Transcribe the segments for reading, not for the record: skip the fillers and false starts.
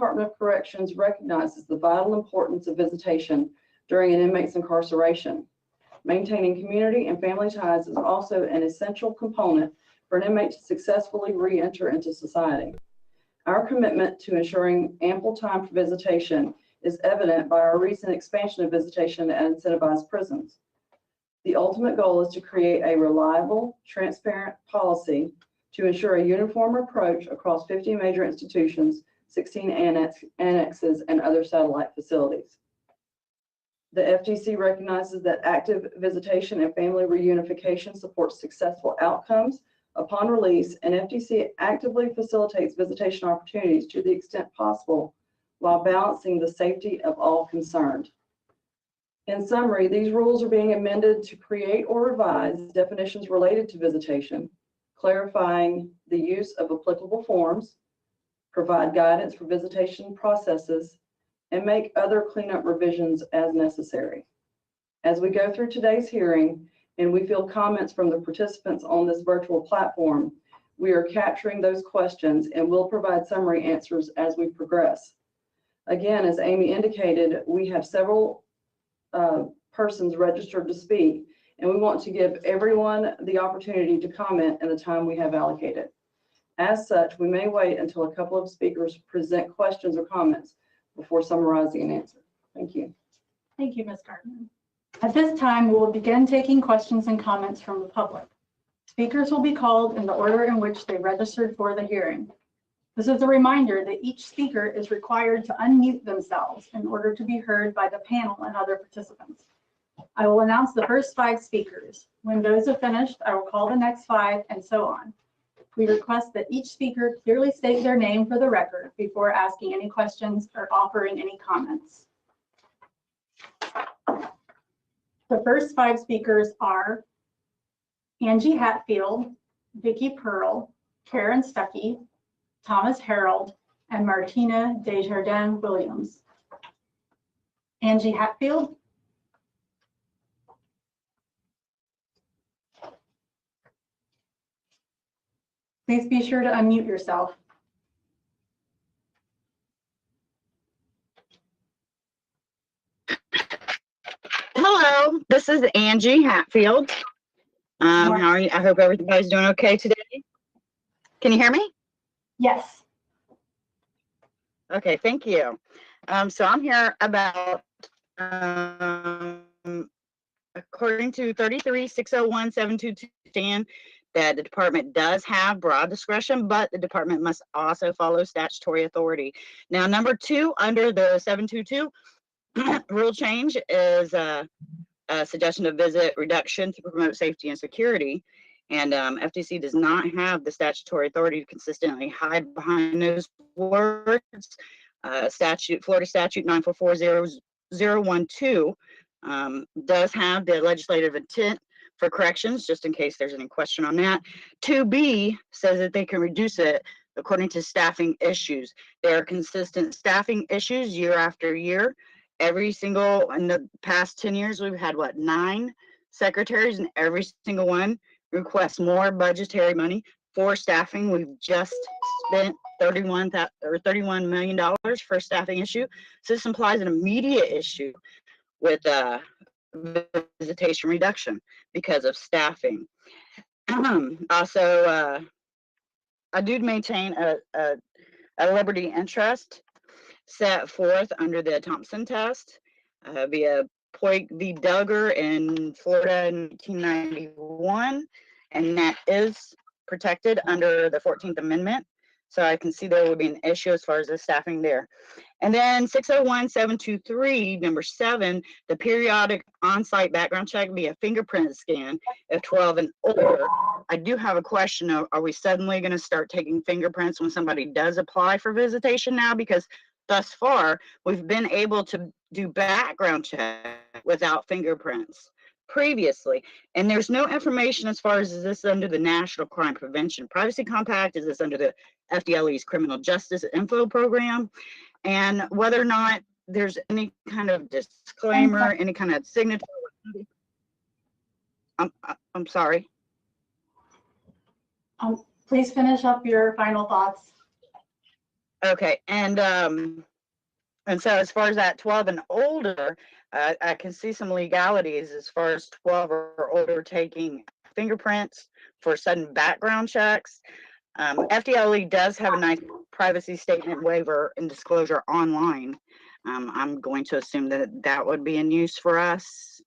Department of Corrections recognizes the vital importance of visitation during an inmate's incarceration. Maintaining community and family ties is also an essential component for an inmate to successfully re-enter into society. Our commitment to ensuring ample time for visitation is evident by our recent expansion of visitation at incentivized prisons. The ultimate goal is to create a reliable, transparent policy to ensure a uniform approach across 50 major institutions, 16 annexes, and other satellite facilities. The FDC recognizes that active visitation and family reunification supports successful outcomes upon release, and FDC actively facilitates visitation opportunities to the extent possible while balancing the safety of all concerned. In summary, these rules are being amended to create or revise definitions related to visitation, clarifying the use of applicable forms, provide guidance for visitation processes, and make other cleanup revisions as necessary. As we go through today's hearing, and we field comments from the participants on this virtual platform, we are capturing those questions and will provide summary answers as we progress. Again, as Amy indicated, we have several persons registered to speak, and we want to give everyone the opportunity to comment in the time we have allocated. As such, we may wait until a couple of speakers present questions or comments before summarizing an answer. Thank you. Thank you, Ms. Gardner. At this time, we will begin taking questions and comments from the public. Speakers will be called in the order in which they registered for the hearing. This is a reminder that each speaker is required to unmute themselves in order to be heard by the panel and other participants. I will announce the first 5 speakers. When those are finished, I will call the next 5 and so on. We request that each speaker clearly state their name for the record before asking any questions or offering any comments. The first 5 speakers are Angie Hatfield, Vicki Pearl, Karen Stuckey, Thomas Harold, and Martina Desjardins Williams. Angie Hatfield. Please be sure to unmute yourself. Hello, this is Angie Hatfield. How are you? I hope everybody's doing okay today. Can you hear me? Yes. Okay, thank you. So I'm here about, according to 33-601-722 stand, that the department does have broad discretion, but the department must also follow statutory authority. Now, number 2 under the 722 rule change is a suggestion of visit reduction to promote safety and security. And FTC does not have the statutory authority to consistently hide behind those words. Florida statute 9440012 does have the legislative intent for corrections, just in case there's any question on that. 2B says that they can reduce it according to staffing issues. There are consistent staffing issues year after year. In the past 10 years, we've had, 9 secretaries, and every single one requests more budgetary money for staffing. We've just spent $31 million for a staffing issue. So this implies an immediate issue with visitation reduction because of staffing. Also, I do maintain a liberty interest set forth under the Thompson test via Poig v. Duggar in Florida in 1991, and that is protected under the 14th Amendment. So I can see there would be an issue as far as the staffing there. And then 601-723, number 7, the periodic on-site background check via fingerprint scan if 12 and older. I do have a question. Are we suddenly going to start taking fingerprints when somebody does apply for visitation now? Because thus far, we've been able to do background check without fingerprints previously. And there's no information as far as, is this under the National Crime Prevention Privacy Compact? Is this under the FDLE's Criminal Justice Info Program? And whether or not there's any kind of disclaimer, any kind of signature. I'm sorry. Please finish up your final thoughts. Okay, and so as far as that 12 and older, I can see some legalities as far as 12 or older taking fingerprints for sudden background checks. FDLE does have a nice privacy statement waiver and disclosure online. I'm going to assume that that would be in use for us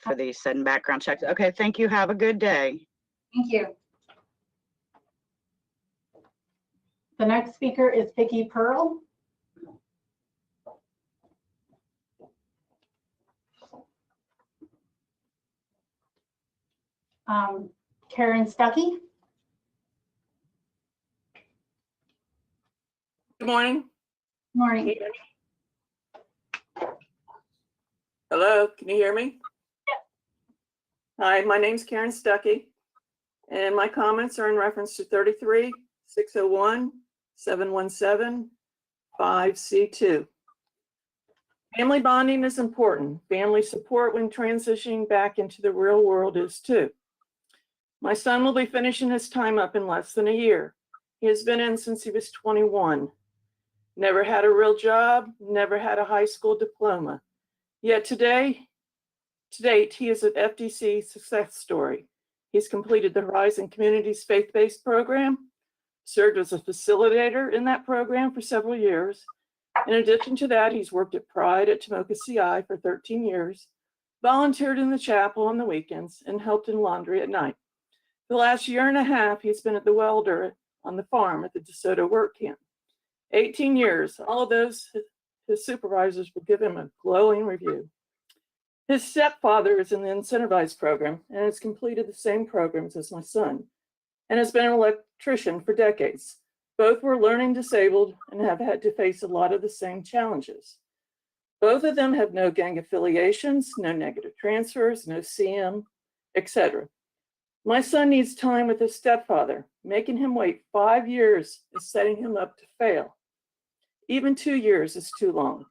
for these sudden background checks. Okay, thank you. Have a good day. Thank you. The next speaker is Vicki Pearl. Karen Stuckey. Good morning. Morning. Hello, can you hear me? Hi, my name's Karen Stuckey, and my comments are in reference to 33, 601, 717, 5C2. Family bonding is important. Family support when transitioning back into the real world is too. My son will be finishing his time up in less than a year. He has been in since he was 21. Never had a real job, never had a high school diploma. Yet to date, he is an FDC success story. He's completed the Horizon Communities faith-based program, served as a facilitator in that program for several years. In addition to that, he's worked at Pride at Tomoka CI for 13 years, volunteered in the chapel on the weekends, and helped in laundry at night. The last year and a half, he's been at the welder on the farm at the DeSoto work camp. 18 years, all of those, his supervisors will give him a glowing review. His stepfather is in the incentivized program and has completed the same programs as my son and has been an electrician for decades. Both were learning disabled and have had to face a lot of the same challenges. Both of them have no gang affiliations, no negative transfers, no CM, etc. My son needs time with his stepfather. Making him wait 5 years is setting him up to fail. Even 2 years is too long.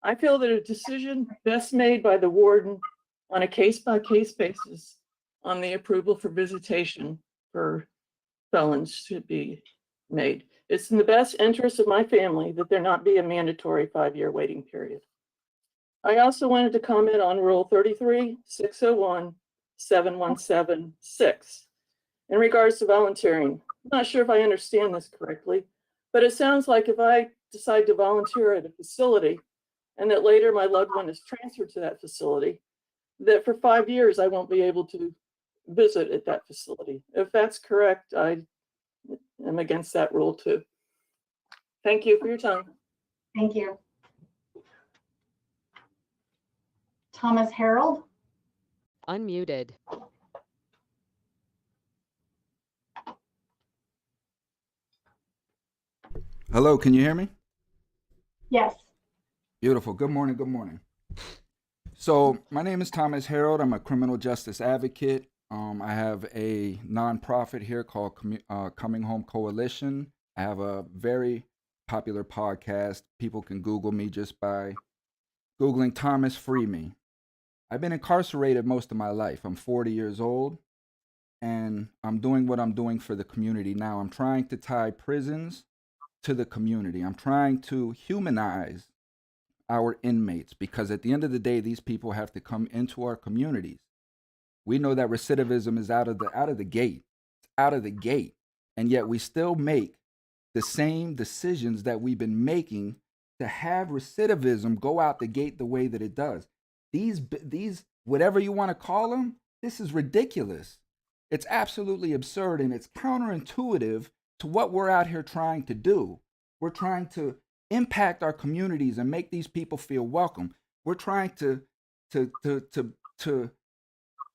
I feel that a decision best made by the warden on a case-by-case basis on the approval for visitation for felons should be made. It's in the best interest of my family that there not be a mandatory 5-year waiting period. I also wanted to comment on Rule 33, 601, 717, 6. In regards to volunteering, I'm not sure if I understand this correctly, but it sounds like if I decide to volunteer at a facility and that later my loved one is transferred to that facility, that for 5 years I won't be able to visit at that facility. If that's correct, I am against that rule too. Thank you for your time. Thank you. Thomas Harold. Unmuted. Hello, can you hear me? Yes. Beautiful. Good morning. Good morning. So my name is Thomas Harold. I'm a criminal justice advocate. I have a nonprofit here called Coming Home Coalition. I have a very popular podcast. People can Google me just by Googling Thomas Free Me. I've been incarcerated most of my life. I'm 40 years old, and I'm doing what I'm doing for the community now. I'm trying to tie prisons to the community. I'm trying to humanize our inmates because at the end of the day, these people have to come into our communities. We know that recidivism is out of the gate. It's out of the gate. And yet we still make the same decisions that we've been making to have recidivism go out the gate the way that it does. These whatever you want to call them, this is ridiculous. It's absolutely absurd, and it's counterintuitive to what we're out here trying to do. We're trying to impact our communities and make these people feel welcome. We're trying to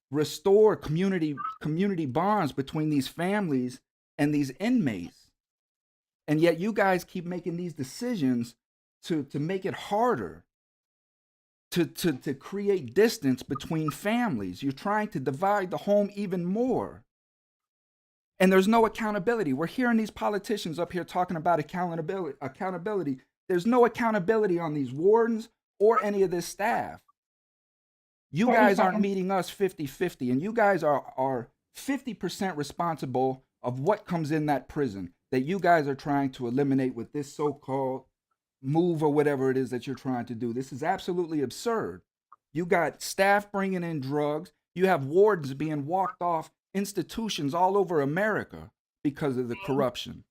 restore community bonds between these families and these inmates. And yet you guys keep making these decisions to make it harder, to create distance between families. You're trying to divide the home even more. And there's no accountability. We're hearing these politicians up here talking about accountability. There's no accountability on these wardens or any of this staff. You guys aren't meeting us 50-50, and you guys are 50% responsible of what comes in that prison. that you guys are trying to eliminate with this so-called move or whatever it is that you're trying to do. This is absolutely absurd. You got staff bringing in drugs. You have wardens being walked off institutions all over America because of the corruption.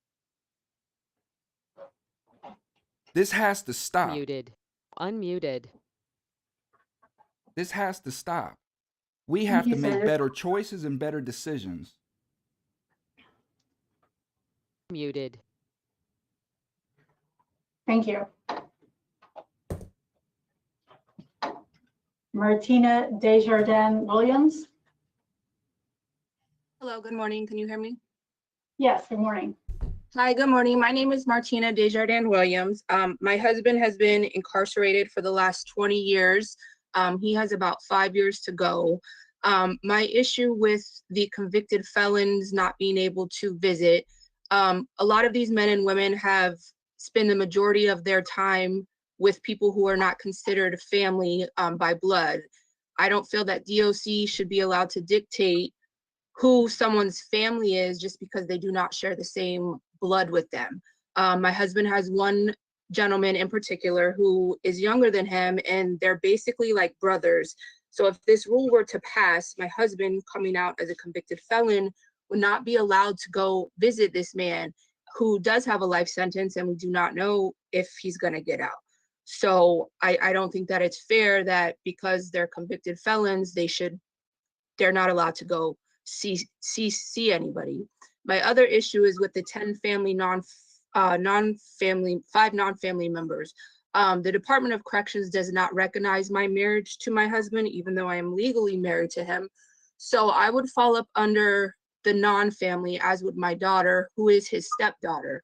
This has to stop. Muted. Unmuted. This has to stop. We Thank have you, to make sir. better choices and better decisions. Muted. Thank you. Martina Desjardins Williams. Hello, good morning. Can you hear me? Yes, good morning. Hi, good morning. My name is Martina Desjardins Williams. My husband has been incarcerated for the last 20 years. He has about 5 years to go. My issue with the convicted felons not being able to visit, a lot of these men and women have spent the majority of their time with people who are not considered family by blood. I don't feel that DOC should be allowed to dictate who someone's family is just because they do not share the same blood with them. My husband has one gentleman in particular who is younger than him, and they're basically like brothers. So if this rule were to pass, my husband, coming out as a convicted felon, would not be allowed to go visit this man who does have a life sentence, and we do not know if he's going to get out. So I don't think that it's fair that because they're convicted felons, they're not allowed to go see anybody. My other issue is with the 10 family five non-family members. The Department of Corrections does not recognize my marriage to my husband, even though I am legally married to him. So I would fall up under the non-family, as would my daughter, who is his stepdaughter.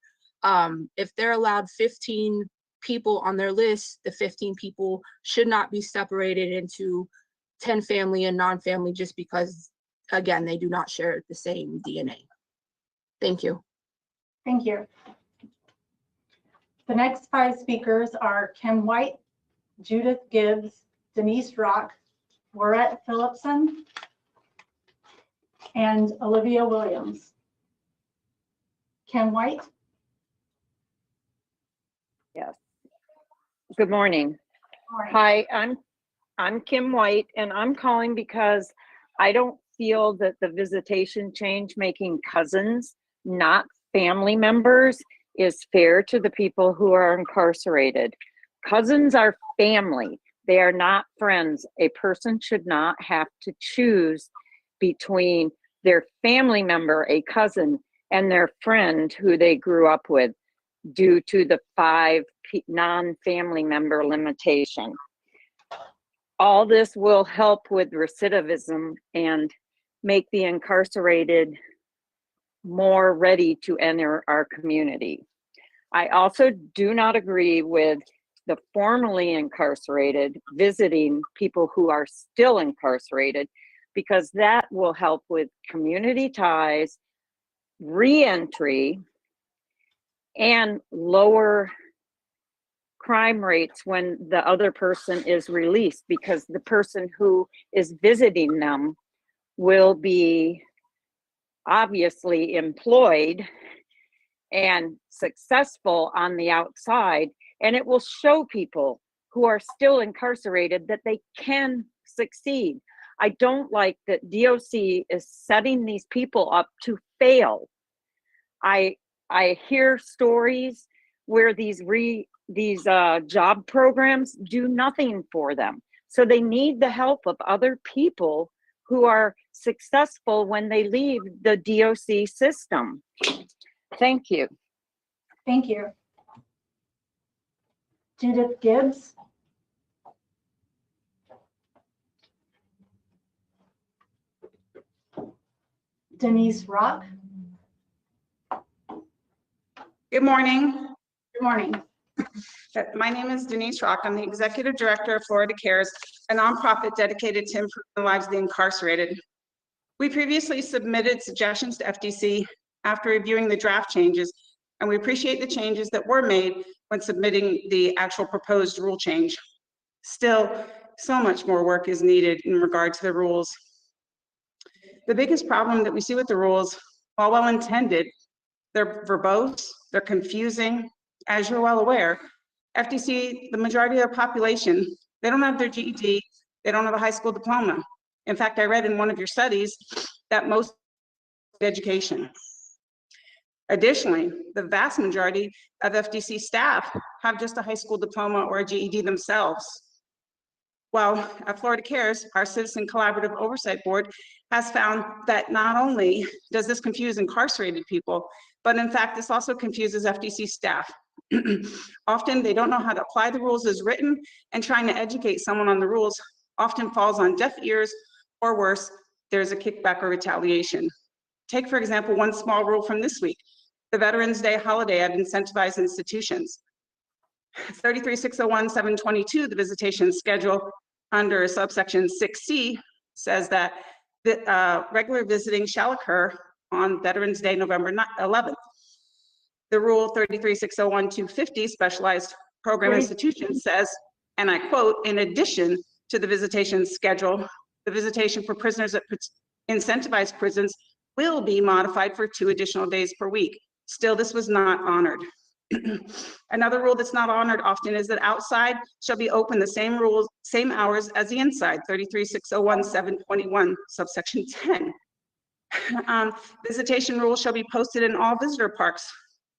If they're allowed 15 people on their list, the 15 people should not be separated into 10 family and non-family just because, again, they do not share the same DNA. Thank you. Thank you. The next 5 speakers are Kim White, Judith Gibbs, Denise Rock, Laurette Phillipson, and Olivia Williams. Kim White. Yes. Good morning. Morning. Hi, I'm Kim White, and I'm calling because I don't feel that the visitation change making cousins, not family members, is fair to the people who are incarcerated. Cousins are family. They are not friends. A person should not have to choose between their family member, a cousin, and their friend who they grew up with due to the 5 non-family member limitation. All this will help with recidivism and make the incarcerated more ready to enter our community. I also do not agree with the formerly incarcerated visiting people who are still incarcerated, because that will help with community ties, re-entry, and lower crime rates when the other person is released, because the person who is visiting them will be obviously employed and successful on the outside, and it will show people who are still incarcerated that they can succeed. I don't like that DOC is setting these people up to fail. I hear stories where these job programs do nothing for them. So they need the help of other people who are successful when they leave the DOC system. Thank you. Thank you. Judith Gibbs. Denise Rock. Good morning. Good morning. My name is Denise Rock. I'm the Executive Director of Florida Cares, a nonprofit dedicated to improving the lives of the incarcerated. We previously submitted suggestions to FDC after reviewing the draft changes, and we appreciate the changes that were made when submitting the actual proposed rule change. Still, so much more work is needed in regard to the rules. The biggest problem that we see with the rules, while well-intended, They're verbose, they're confusing. As you're well aware, FDC, the majority of the population, they don't have their GED, they don't have a high school diploma. In fact, I read in one of your studies that most education. Additionally, the vast majority of FDC staff have just a high school diploma or a GED themselves. Well, at Florida Cares, our Citizen Collaborative Oversight Board has found that not only does this confuse incarcerated people, but in fact, this also confuses FDC staff. Often they don't know how to apply the rules as written, and trying to educate someone on the rules often falls on deaf ears, or worse, there's a kickback or retaliation. Take, for example, one small rule from this week, the Veterans Day holiday at incentivized institutions. 33-601-722, the visitation schedule under subsection 6C says that the regular visiting shall occur on Veterans Day, November 11th. The rule 33-601-250, specialized program institution says, and I quote, in addition to the visitation schedule, the visitation for prisoners at incentivized prisons will be modified for 2 additional days per week. Still, this was not honored. Another rule that's not honored often is that outside shall be open the same rules, same hours as the inside, 33-601-721, subsection 10. Visitation rules shall be posted in all visitor parks.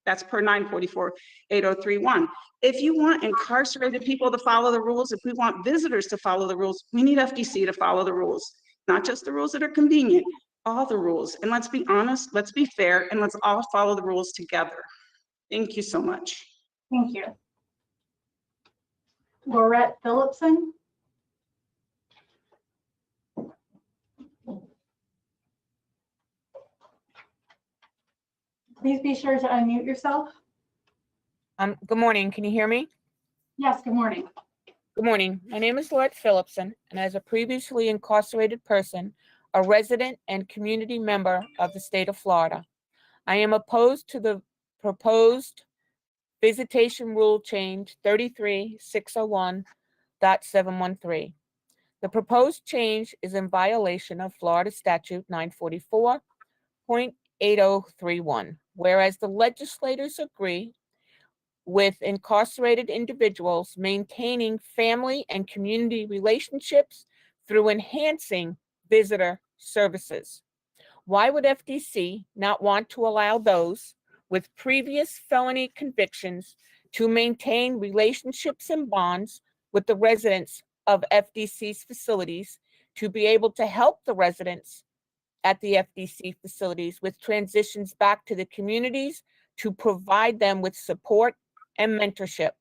That's per 944-8031. If you want incarcerated people to follow the rules, if we want visitors to follow the rules, we need FDC to follow the rules, not just the rules that are convenient, all the rules. And let's be honest, let's be fair, and let's all follow the rules together. Thank you so much. Thank you. Laurette Phillipson. Please be sure to unmute yourself. Good morning. Can you hear me? Yes, good morning. Good morning. My name is Laurette Phillipson, and as a previously incarcerated person, a resident and community member of the state of Florida, I am opposed to the proposed visitation rule change 33-601.713. The proposed change is in violation of Florida statute 944.8031, whereas the legislators agree with incarcerated individuals maintaining family and community relationships through enhancing visitor services. Why would FDC not want to allow those with previous felony convictions to maintain relationships and bonds with the residents of FDC's facilities to be able to help the residents at the FDC facilities with transitions back to the communities to provide them with support and mentorship?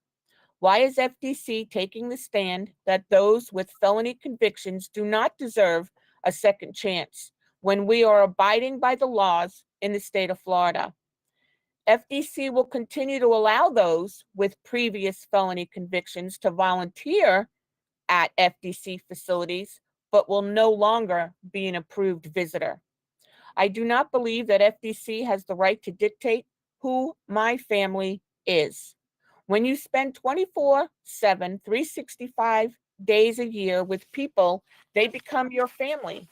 Why is FDC taking the stand that those with felony convictions do not deserve a second chance when we are abiding by the laws in the state of Florida? FDC will continue to allow those with previous felony convictions to volunteer at FDC facilities, but will no longer be an approved visitor. I do not believe that FDC has the right to dictate who my family is. When you spend 24/7, 365 days a year with people, they become your family.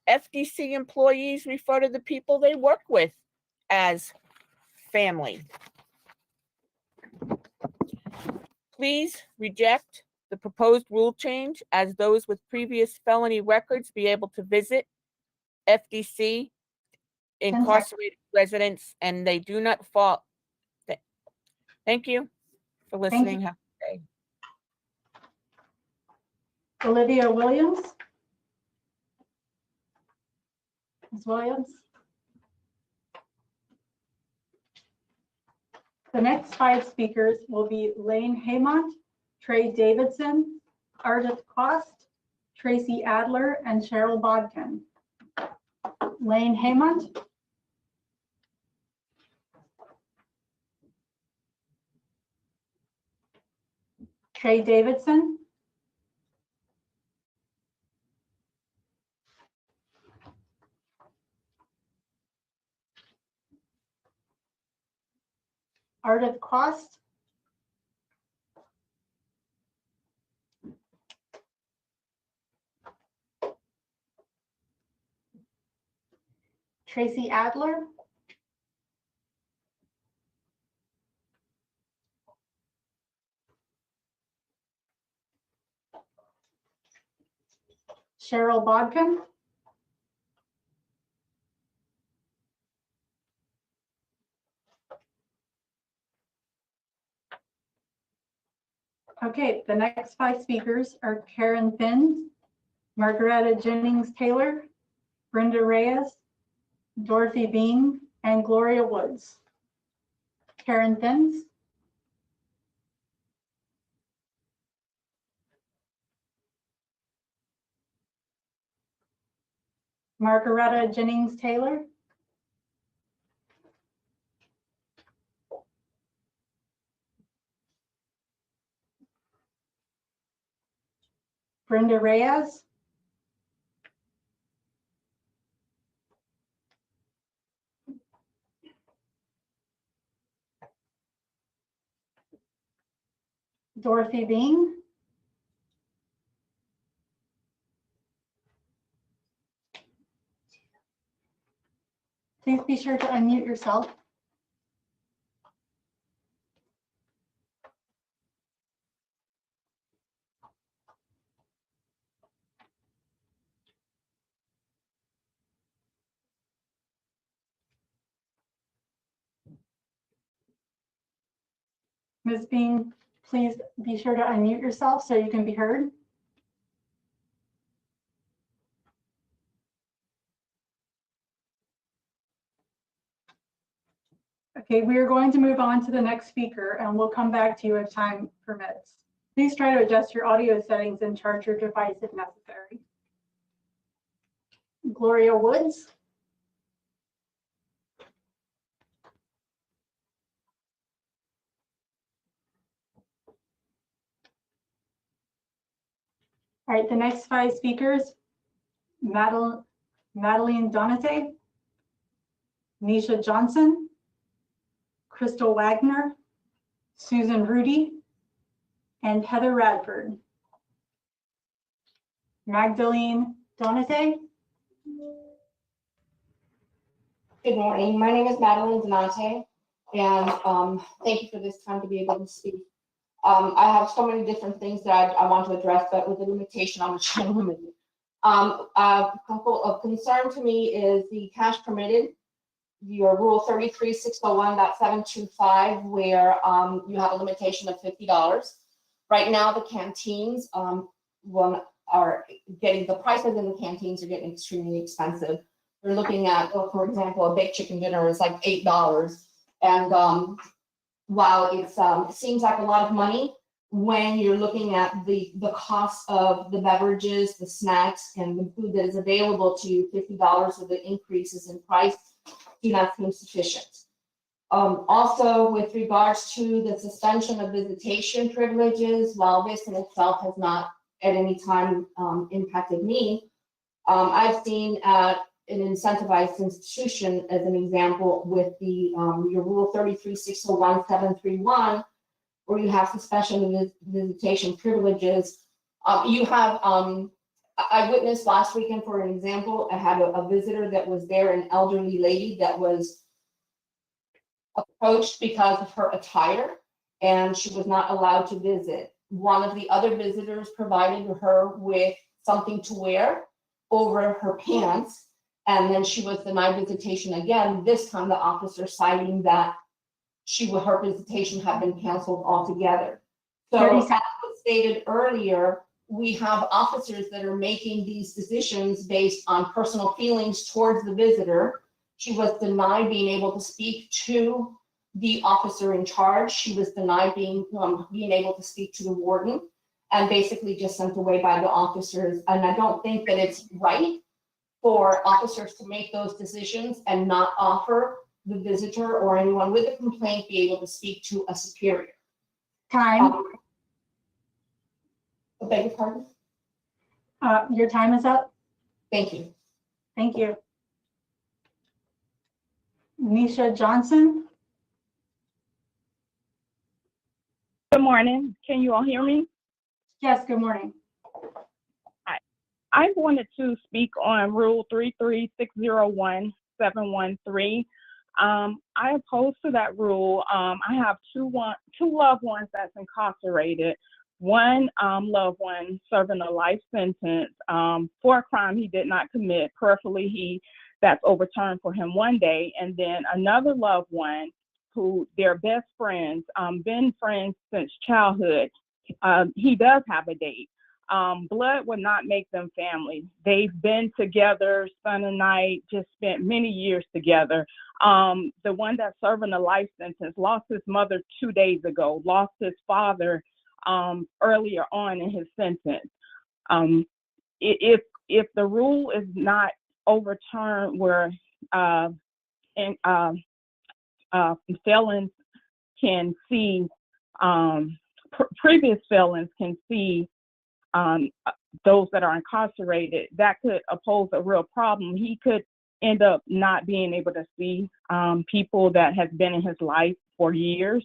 FDC employees refer to the people they work with as family. Please reject the proposed rule change as those with previous felony records be able to visit FDC incarcerated residents, and they do not fall. Thank you for listening. Have a good day. Olivia Williams. Ms. Williams. The next 5 speakers will be Lane Haymont, Trey Davidson, Ardith Cost, Tracy Adler, and Cheryl Bodkin. Lane Haymont. Trey Davidson. Ardith Cost. Tracy Adler. Cheryl Bodkin. Okay, the next 5 speakers are Karen Finn, Margaretta Jennings Taylor, Brenda Reyes, Dorothy Bean, and Gloria Woods. Karen Finn. Margaretta Jennings Taylor. Brenda Reyes. Dorothy Bean. Please be sure to unmute yourself. Ms. Bean, please be sure to unmute yourself so you can be heard. Okay, we are going to move on to the next speaker and we'll come back to you if time permits. Please try to adjust your audio settings and charge your device if necessary. Gloria Woods. All right, the next 5 speakers, Madeline Donate, Nisha Johnson, Crystal Wagner, Susan Rudy, and Heather Radford. Magdalene Donate. Good morning. My name is Madeline Donate, and thank you for this time to be able to speak. I have so many different things that I want to address, but with the limitation, I'm trying to limit it. A couple of concern to me is the cash permitted, your rule 33-601.725, where you have a limitation of $50. Right now, the canteens are getting, the prices in the canteens are getting extremely expensive. We're looking at, for example, a baked chicken dinner is like $8. And while it seems like a lot of money, when you're looking at the cost of the beverages, the snacks, and the food that is available to you, $50 of the increases in price do not seem sufficient. Also, with regards to the suspension of visitation privileges, while this in itself has not at any time impacted me, I've seen an incentivized institution as an example with the your rule 33-601.731, where you have suspension of visitation privileges. You have, I witnessed last weekend, for an example, I had a visitor that was there, an elderly lady that was approached because of her attire, and she was not allowed to visit. One of the other visitors provided her with something to wear over her pants, and then she was denied visitation again. This time the officer citing that her visitation had been canceled altogether. So as was stated earlier, we have officers that are making these decisions based on personal feelings towards the visitor. She was denied being able to speak to the officer in charge. She was denied being able to speak to the warden, and basically just sent away by the officers. And I don't think that it's right for officers to make those decisions and not offer the visitor or anyone with a complaint be able to speak to a superior. Time. I beg your pardon? Your time is up. Thank you. Thank you. Nisha Johnson. Good morning. Can you all hear me? Yes, good morning. I wanted to speak on Rule 33-601-713. I oppose to that rule. I have two loved ones that's incarcerated. one loved one serving a life sentence for a crime he did not commit. Prayerfully, that's overturned for him one day. And then another loved one who they're best friends, been friends since childhood. He does have a date. Blood would not make them family. They've been together, spent a night, just spent many years together. The one that's serving a life sentence lost his mother 2 days ago, lost his father earlier on in his sentence. If the rule is not overturned where felons can see, previous felons can see those that are incarcerated, that could pose a real problem. He could end up not being able to see people that has been in his life for years.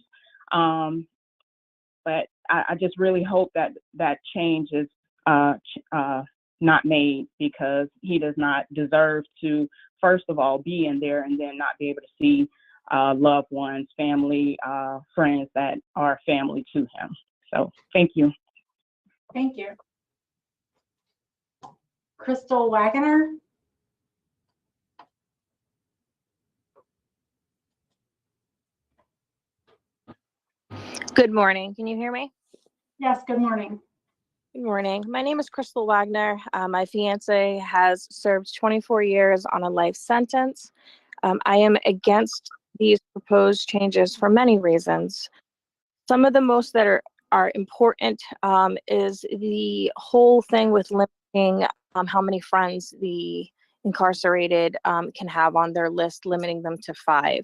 But I just really hope that that change is not made, because he does not deserve to, first of all, be in there and then not be able to see loved ones, family, friends that are family to him. So thank you. Thank you. Crystal Wagoner. Good morning. Can you hear me? Yes, good morning. Good morning. My name is Crystal Wagner. My fiance has served 24 years on a life sentence. I am against these proposed changes for many reasons. Some of the most that are important is the whole thing with limiting how many friends the incarcerated can have on their list, limiting them to 5.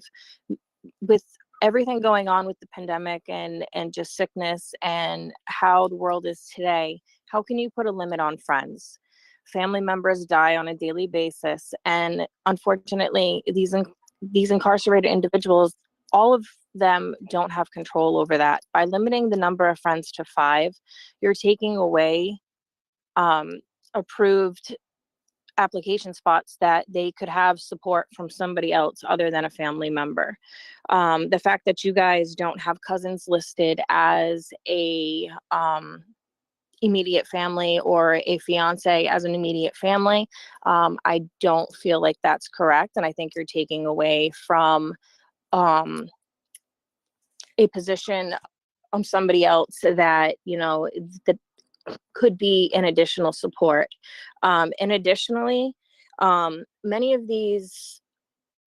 With everything going on with the pandemic and just sickness and how the world is today, how can you put a limit on friends? Family members die on a daily basis, and unfortunately, these incarcerated individuals, all of them don't have control over that. By limiting the number of friends to 5, you're taking away approved application spots that they could have support from somebody else other than a family member. The fact that you guys don't have cousins listed as a immediate family or a fiance as an immediate family, I don't feel like that's correct. And I think you're taking away from a position on somebody else that, that could be an additional support. And additionally, many of these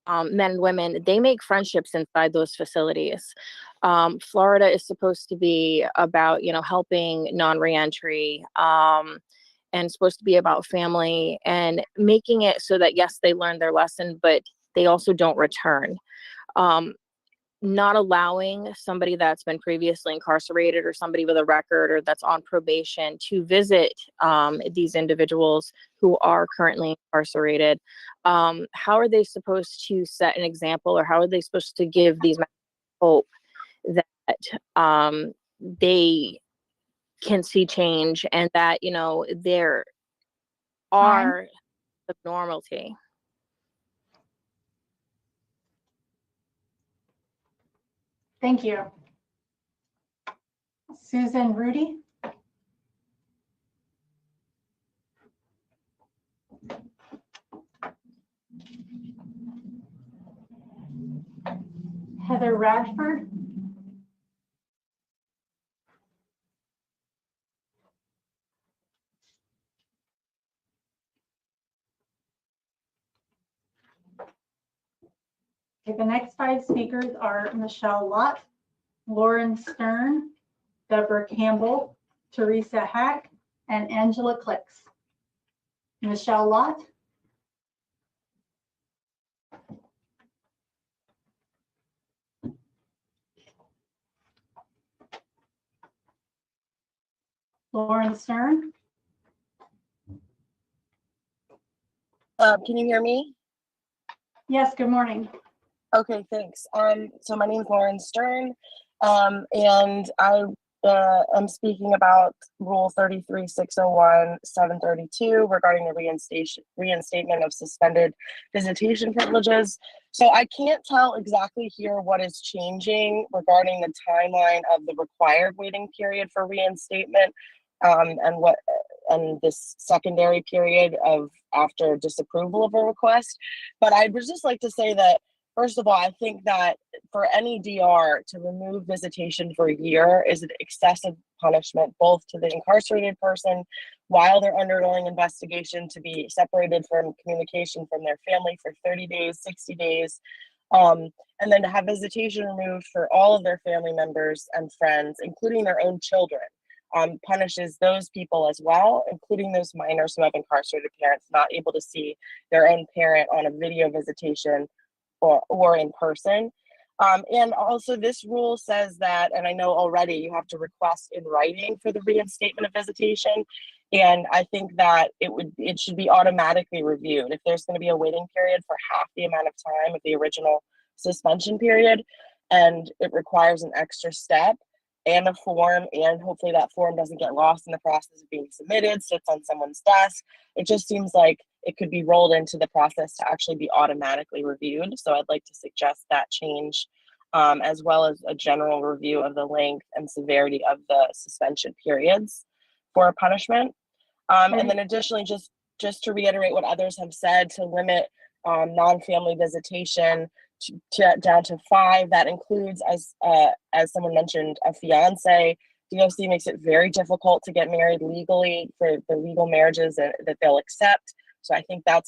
men and women, they make friendships inside those facilities. Florida is supposed to be about, helping non-reentry, and supposed to be about family and making it so that, yes, they learn their lesson, but they also don't return. Not allowing somebody that's been previously incarcerated or somebody with a record or that's on probation to visit these individuals who are currently incarcerated. How are they supposed to set an example, or how are they supposed to give these men hope that they can see change and that, there are the normalcy? Thank you. Susan Rudy. Heather Radford. Okay, the next 5 speakers are Michelle Lott, Lauren Stern, Deborah Campbell, Teresa Hack, and Angela Clicks. Michelle Lott. Lauren Stern. Can you hear me? Yes, good morning. Okay, thanks. So my name is Lauren Stern, and I I'm speaking about Rule 33-601, 732 regarding the reinstatement of suspended visitation privileges. So I can't tell exactly here what is changing regarding the timeline of the required waiting period for reinstatement, and this secondary period of after disapproval of a request. But I would just like to say that, first of all, I think that for any DR to remove visitation for a year is an excessive punishment, both to the incarcerated person while they're undergoing investigation, to be separated from communication from their family for 30 days, 60 days, and then to have visitation removed for all of their family members and friends, including their own children. Punishes those people as well, including those minors who have incarcerated parents not able to see their own parent on a video visitation or in person. And also this rule says that, and I know already you have to request in writing for the reinstatement of visitation. And I think that it should be automatically reviewed. If there's going to be a waiting period for half the amount of time of the original suspension period, and it requires an extra step and a form, and hopefully that form doesn't get lost in the process of being submitted, sits on someone's desk. It just seems like it could be rolled into the process to actually be automatically reviewed. So I'd like to suggest that change, as well as a general review of the length and severity of the suspension periods for punishment. And then additionally, just to reiterate what others have said, to limit non-family visitation down to 5. That includes, as someone mentioned, a fiance. DOC makes it very difficult to get married legally for the legal marriages that they'll accept. So I think that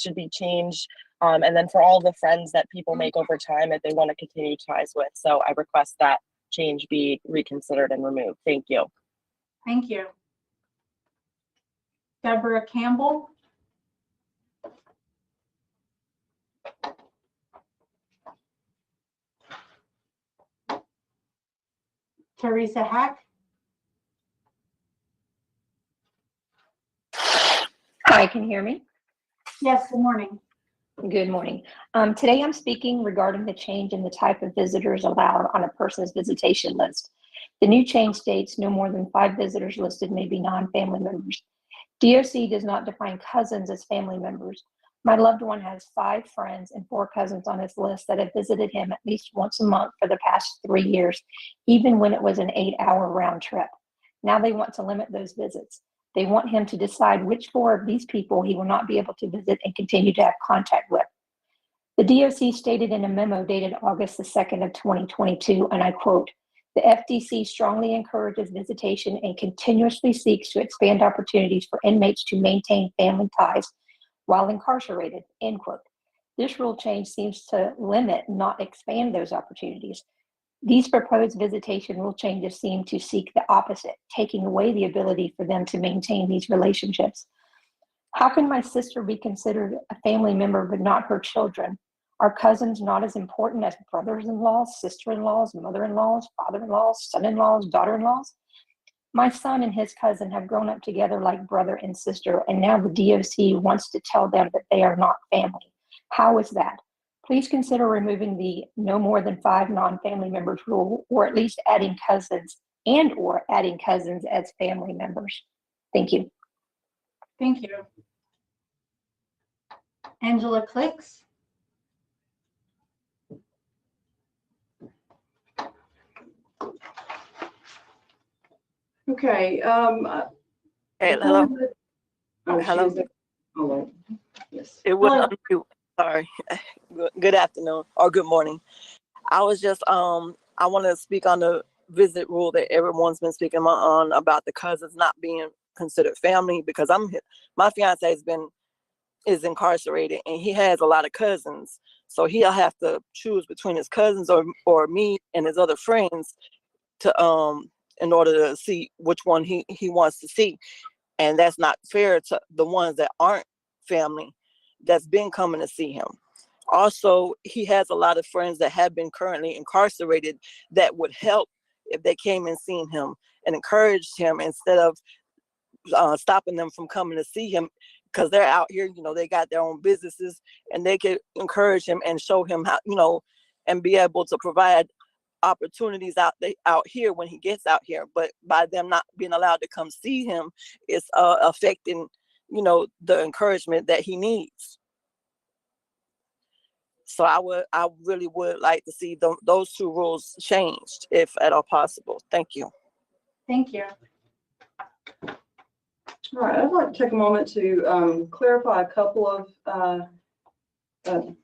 should be changed. And then for all the friends that people make over time that they want to continue ties with. So I request that change be reconsidered and removed. Thank you. Thank you. Deborah Campbell. Teresa Hack. Hi, can you hear me? Yes, good morning. Good morning. Today I'm speaking regarding the change in the type of visitors allowed on a person's visitation list. The new change states no more than 5 visitors listed may be non-family members. DOC does not define cousins as family members. My loved one has 5 friends and 4 cousins on his list that have visited him at least once a month for the past 3 years, even when it was an 8-hour round trip. Now they want to limit those visits. They want him to decide which 4 of these people he will not be able to visit and continue to have contact with. The DOC stated in a memo dated August the 2nd of 2022, and I quote, "The FDC strongly encourages visitation and continuously seeks to expand opportunities for inmates to maintain family ties while incarcerated," end quote. This rule change seems to limit, not expand those opportunities. These proposed visitation rule changes seem to seek the opposite, taking away the ability for them to maintain these relationships. How can my sister be considered a family member but not her children? Are cousins not as important as brothers-in-laws, sister-in-laws, mother-in-laws, father-in-laws, son-in-laws, daughter-in-laws? My son and his cousin have grown up together like brother and sister, and now the DOC wants to tell them that they are not family. How is that? Please consider removing the no more than 5 non-family members rule, or at least adding cousins or adding cousins as family members. Thank you. Thank you. Angela Clicks. Okay. Hey, hello. Hello. Hello. Yes. It wouldn't unmute. Sorry. Good afternoon or good morning. I was just I want to speak on the visit rule that everyone's been speaking on about the cousins not being considered family, because my fiance is incarcerated and he has a lot of cousins, so he'll have to choose between his cousins or me and his other friends to in order to see which one he wants to see. And that's not fair to the ones that aren't family that's been coming to see him. Also, he has a lot of friends that have been currently incarcerated that would help if they came and seen him and encouraged him instead of stopping them from coming to see him, because they're out here, they got their own businesses, and they could encourage him and show him how, and be able to provide opportunities out here when he gets out here. But by them not being allowed to come see him, it's affecting, you know, the encouragement that he needs. So I really would like to see those two rules changed, if at all possible. Thank you. Thank you. All right, I'd like to take a moment to clarify a couple of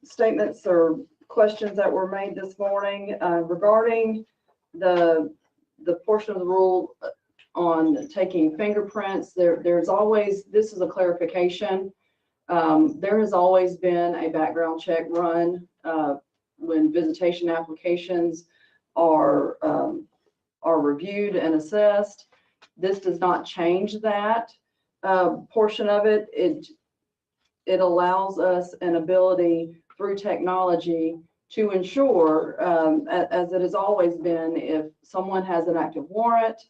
statements or questions that were made this morning regarding the portion of the rule on taking fingerprints. There's always, this is a clarification. There has always been a background check run when visitation applications are reviewed and assessed. This does not change that portion of it. It allows us an ability through technology to ensure, as it has always been, if someone has an active warrant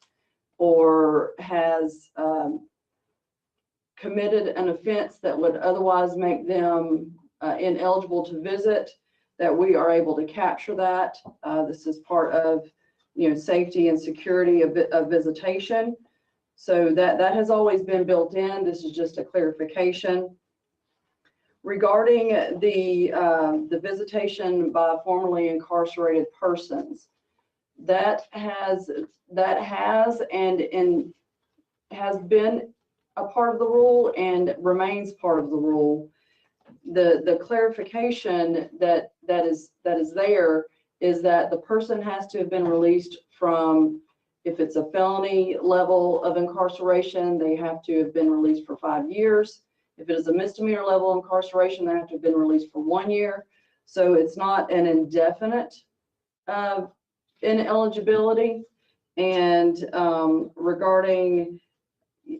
or has committed an offense that would otherwise make them ineligible to visit, that we are able to capture that. This is part of, you know, safety and security of visitation. So that has always been built in. This is just a clarification. Regarding the visitation by formerly incarcerated persons, that has been a part of the rule and remains part of the rule. The clarification that is there is that the person has to have been released from, if it's a felony level of incarceration, they have to have been released for 5 years. If it is a misdemeanor level incarceration, they have to have been released for 1 year. So it's not an indefinite ineligibility. And regarding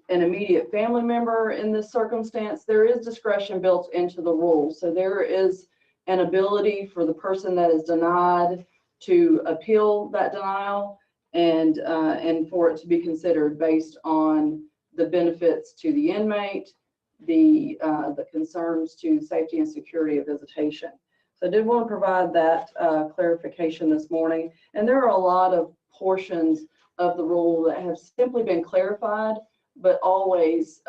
an immediate family member in this circumstance, there is discretion built into the rule. So there is an ability for the person that is denied to appeal that denial and for it to be considered based on the benefits to the inmate, the concerns to safety and security of visitation. So I did want to provide that clarification this morning. And there are a lot of portions of the rule that have simply been clarified, but always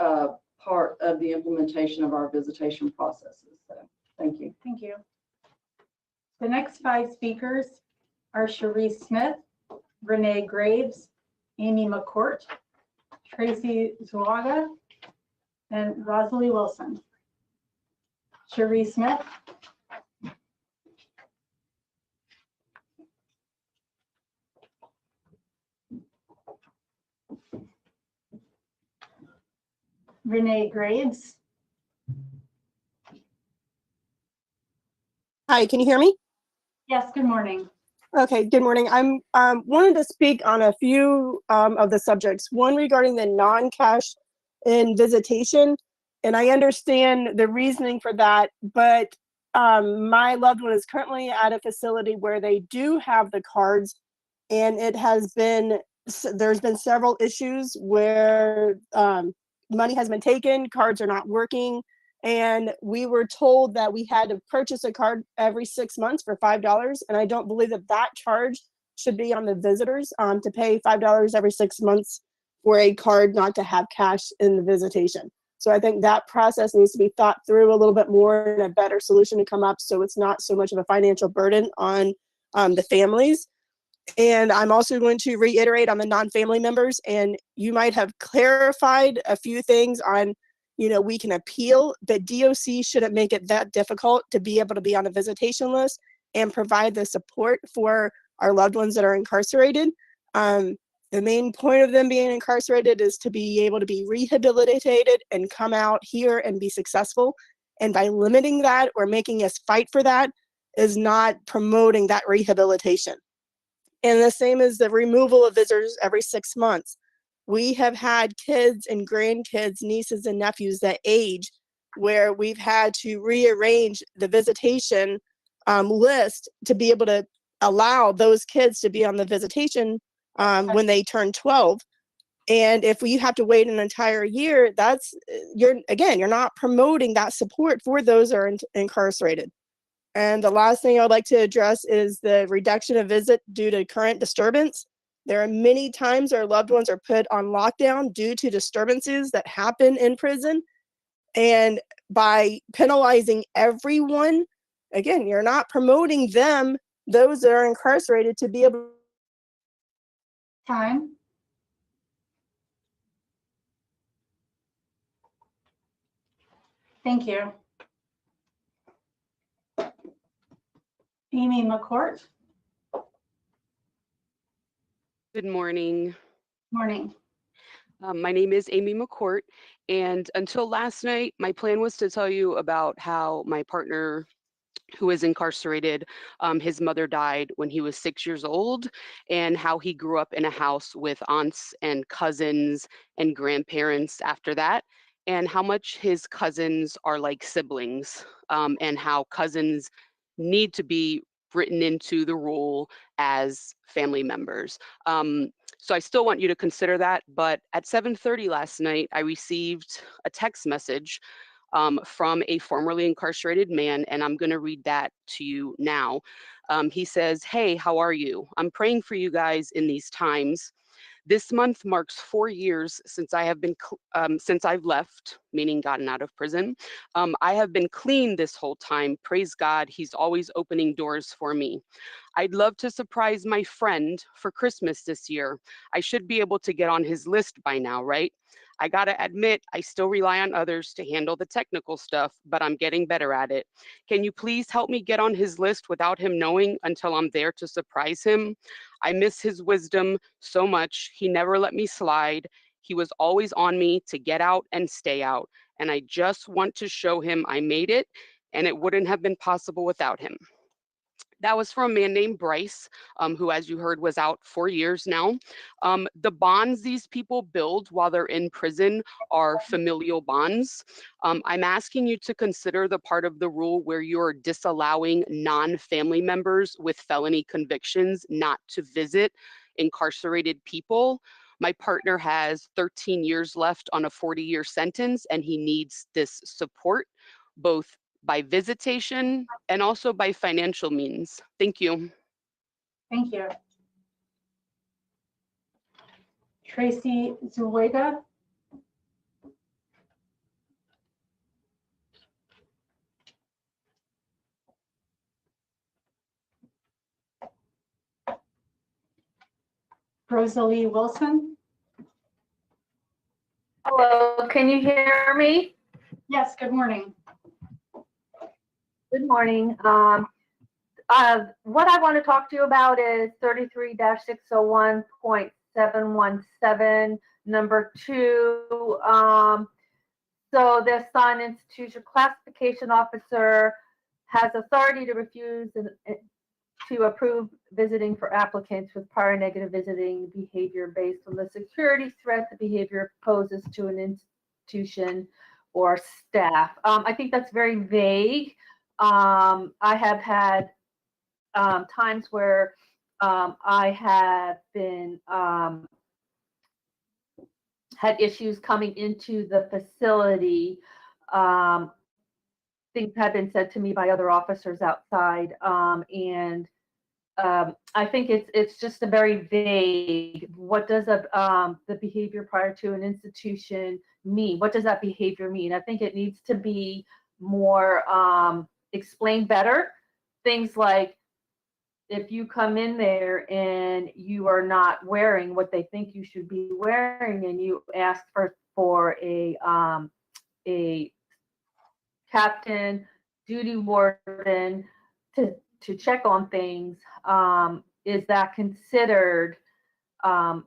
part of the implementation of our visitation processes. So thank you. Thank you. The next 5 speakers are Cherise Smith, Renee Graves, Amy McCourt, Tracy Zuaga, and Rosalie Wilson. Cherise Smith. Renee Graves. Hi, can you hear me? Yes, good morning. Okay, good morning. I'm wanted to speak on a few of the subjects. One regarding the non-cash in visitation, and I understand the reasoning for that, but my loved one is currently at a facility where they do have the cards, and it has been, there's been several issues where money has been taken, cards are not working, and we were told that we had to purchase a card every 6 months for $5, and I don't believe that that charge should be on the visitors to pay $5 every 6 months for a card not to have cash in the visitation. So I think that process needs to be thought through a little bit more and a better solution to come up so it's not so much of a financial burden on the families. And I'm also going to reiterate on the non-family members, and you might have clarified a few things on, you know, we can appeal, but DOC shouldn't make it that difficult to be able to be on a visitation list and provide the support for our loved ones that are incarcerated. The main point of them being incarcerated is to be able to be rehabilitated and come out here and be successful. And by limiting that or making us fight for that is not promoting that rehabilitation. And the same as the removal of visitors every 6 months. We have had kids and grandkids, nieces and nephews that age where we've had to rearrange the visitation list to be able to allow those kids to be on the visitation when they turn 12. And if you have to wait an entire year, that's, you're not promoting that support for those that are incarcerated. And the last thing I would like to address is the reduction of visit due to current disturbance. There are many times our loved ones are put on lockdown due to disturbances that happen in prison. And by penalizing everyone, again, you're not promoting them, those that are incarcerated, to be able. Time. Thank you. Amy McCourt. Good morning. Morning. My name is Amy McCourt, and until last night, my plan was to tell you about how my partner, who is incarcerated, his mother died when he was 6 years old, and how he grew up in a house with aunts and cousins and grandparents after that, and how much his cousins are like siblings, and how cousins need to be written into the rule as family members. So I still want you to consider that, but at 7:30 last night, I received a text message from a formerly incarcerated man, and I'm going to read that to you now. He says, "Hey, how are you? I'm praying for you guys in these times. This month marks 4 years since I have been since I've left, meaning gotten out of prison. I have been clean this whole time. Praise God, He's always opening doors for me. I'd love to surprise my friend for Christmas this year. I should be able to get on his list by now, right? I gotta admit, I still rely on others to handle the technical stuff, but I'm getting better at it. Can you please help me get on his list without him knowing until I'm there to surprise him? I miss his wisdom so much. He never let me slide. He was always on me to get out and stay out. And I just want to show him I made it, and it wouldn't have been possible without him." That was from a man named Bryce, who, as you heard, was out 4 years now. The bonds these people build while they're in prison are familial bonds. I'm asking you to consider the part of the rule where you're disallowing non-family members with felony convictions not to visit incarcerated people. My partner has 13 years left on a 40-year sentence, and he needs this support, both by visitation and also by financial means. Thank you. Thank you. Tracy Zuluaga. Rosalie Wilson. Hello, can you hear me? Yes, good morning. Good morning. What I want to talk to you about is 33-601.717, number 2. So the assigned institution classification officer has authority to refuse to approve visiting for applicants with prior negative visiting behavior based on the security threat the behavior poses to an institution or staff. I think that's very vague. I have had times where I have been had issues coming into the facility. Things have been said to me by other officers outside, and I think it's just a very vague. What does the behavior prior to an institution mean? What does that behavior mean? I think it needs to be more explained better. Things like, if you come in there and you are not wearing what they think you should be wearing, and you ask for a captain, duty warden to check on things, is that considered a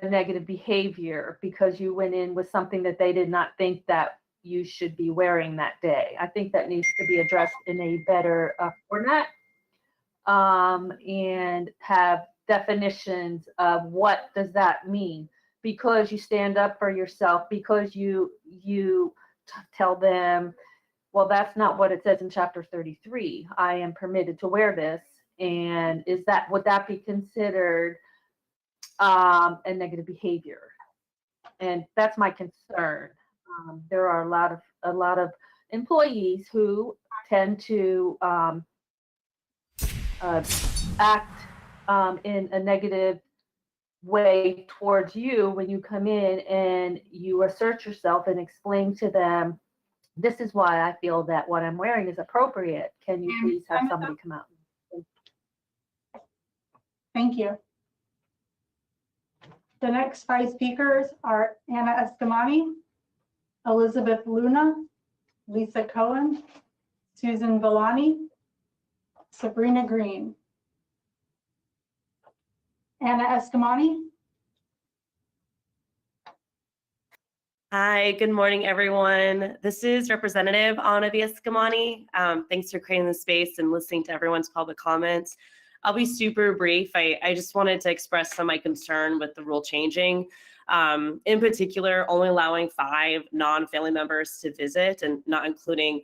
negative behavior because you went in with something that they did not think that you should be wearing that day? I think that needs to be addressed in a better format, and have definitions of what does that mean. Because you stand up for yourself, because you tell them, well, that's not what it says in chapter 33. I am permitted to wear this. And would that be considered a negative behavior? And that's my concern. There are a lot of employees who tend to act in a negative way towards you when you come in and you assert yourself and explain to them, this is why I feel that what I'm wearing is appropriate. Can you please have somebody come out? Thank you. The next 5 speakers are Anna Escamani, Elizabeth Luna, Lisa Cohen, Susan Villani, Sabrina Green. Anna Escamani. Hi, good morning, everyone. This is Representative Anna Escamani. Thanks for creating the space and listening to everyone's public comments. I'll be super brief. I just wanted to express some of my concern with the rule changing. In particular, only allowing 5 non-family members to visit and not including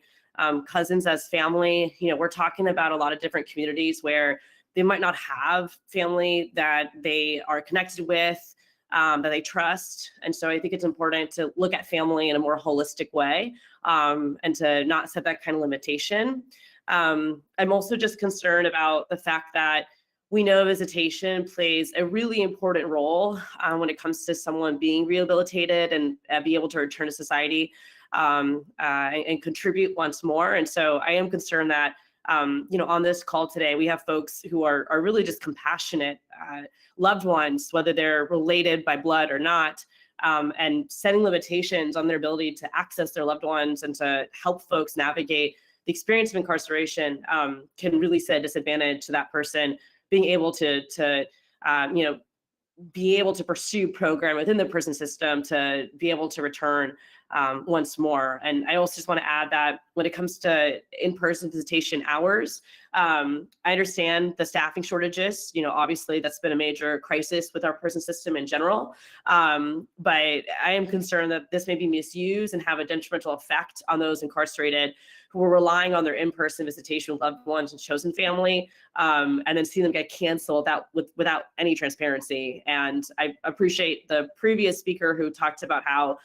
cousins as family. You know, we're talking about a lot of different communities where they might not have family that they are connected with, that they trust. And so I think it's important to look at family in a more holistic way and to not set that kind of limitation. I'm also just concerned about the fact that we know visitation plays a really important role when it comes to someone being rehabilitated and be able to return to society and contribute once more. And so I am concerned that, you know, on this call today, we have folks who are really just compassionate loved ones, whether they're related by blood or not, and setting limitations on their ability to access their loved ones and to help folks navigate the experience of incarceration can really set a disadvantage to that person being able to you know, be able to pursue program within the prison system to be able to return once more. And I also just want to add that when it comes to in-person visitation hours, I understand the staffing shortages. You know, obviously that's been a major crisis with our prison system in general. But I am concerned that this may be misused and have a detrimental effect on those incarcerated who are relying on their in-person visitation with loved ones and chosen family, and then see them get canceled without any transparency. And I appreciate the previous speaker who talked about how,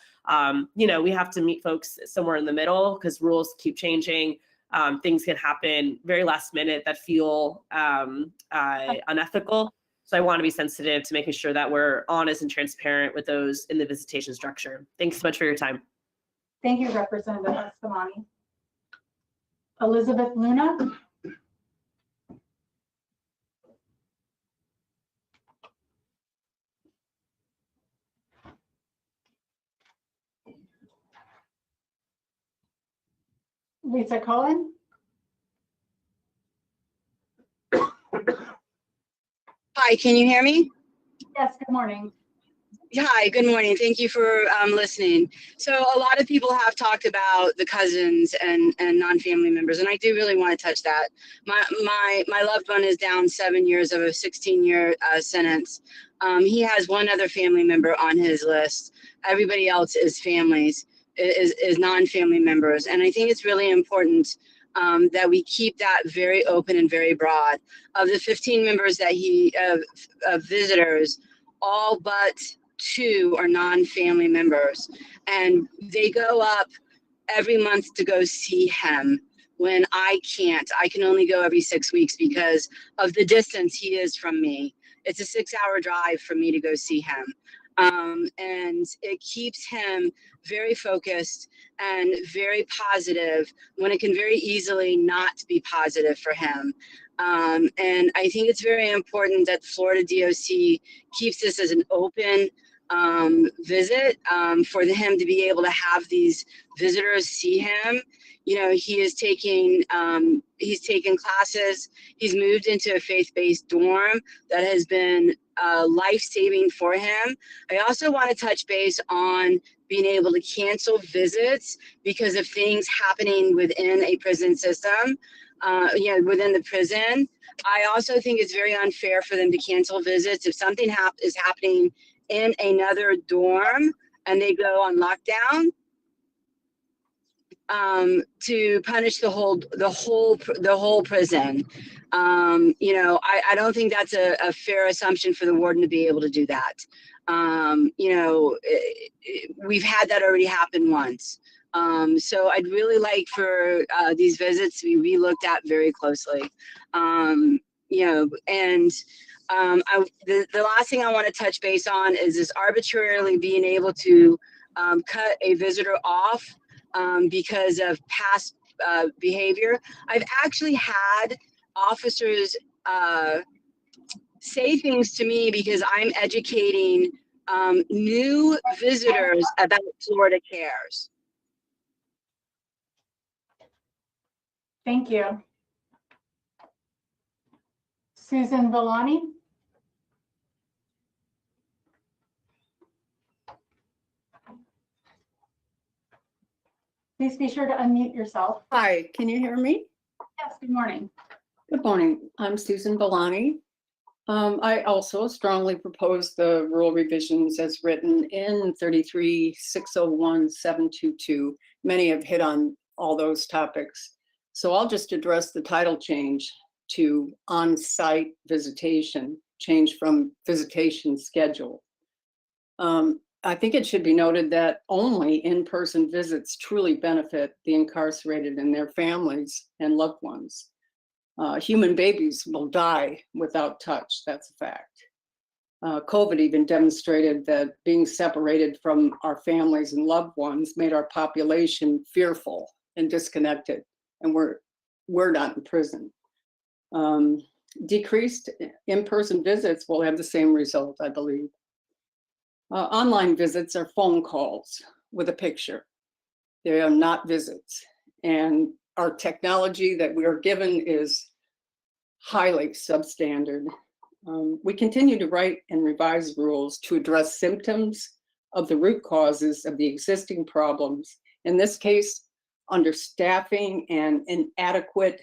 you know, we have to meet folks somewhere in the middle because rules keep changing. Things can happen very last minute that feel unethical. So I want to be sensitive to making sure that we're honest and transparent with those in the visitation structure. Thanks so much for your time. Thank you, Representative Escamani. Elizabeth Luna. Lisa Cohen. Hi, can you hear me? Yes, good morning. Hi, good morning. Thank you for listening. So a lot of people have talked about the cousins and non-family members, and I do really want to touch that. My loved one is down 7 years of a 16-year sentence. He has one other family member on his list. Everybody else is families, is non-family members. And I think it's really important that we keep that very open and very broad. Of the 15 members that of visitors, all but 2 are non-family members, and they go up every month to go see him when I can't. I can only go every 6 weeks because of the distance he is from me. It's a 6-hour drive for me to go see him. And it keeps him very focused and very positive when it can very easily not be positive for him. And I think it's very important that Florida DOC keeps this as an open visit for him to be able to have these visitors see him. You know, he's taken classes. He's moved into a faith-based dorm that has been life-saving for him. I also want to touch base on being able to cancel visits because of things happening within a prison system, you know, within the prison. I also think it's very unfair for them to cancel visits. If something is happening in another dorm and they go on lockdown, to punish the whole prison. You know, I don't think that's a fair assumption for the warden to be able to do that. You know, we've had that already happen once. So I'd really like for these visits to be relooked at very closely. You know, and the last thing I want to touch base on is this arbitrarily being able to cut a visitor off because of past behavior. I've actually had officers say things to me because I'm educating new visitors about Florida Cares. Thank you. Susan Villani. Please be sure to unmute yourself. Hi, can you hear me? Yes, good morning. Good morning. I'm Susan Villani. I also strongly propose the rule revisions as written in 33-601-722. Many have hit on all those topics. So I'll just address the title change to on-site visitation, change from visitation schedule. I think it should be noted that only in-person visits truly benefit the incarcerated and their families and loved ones. Human babies will die without touch, that's a fact. COVID even demonstrated that being separated from our families and loved ones made our population fearful and disconnected, and we're not in prison. Decreased in-person visits will have the same result, I believe. Online visits are phone calls with a picture. They are not visits. And our technology that we are given is highly substandard. We continue to write and revise rules to address symptoms of the root causes of the existing problems. In this case, understaffing and inadequate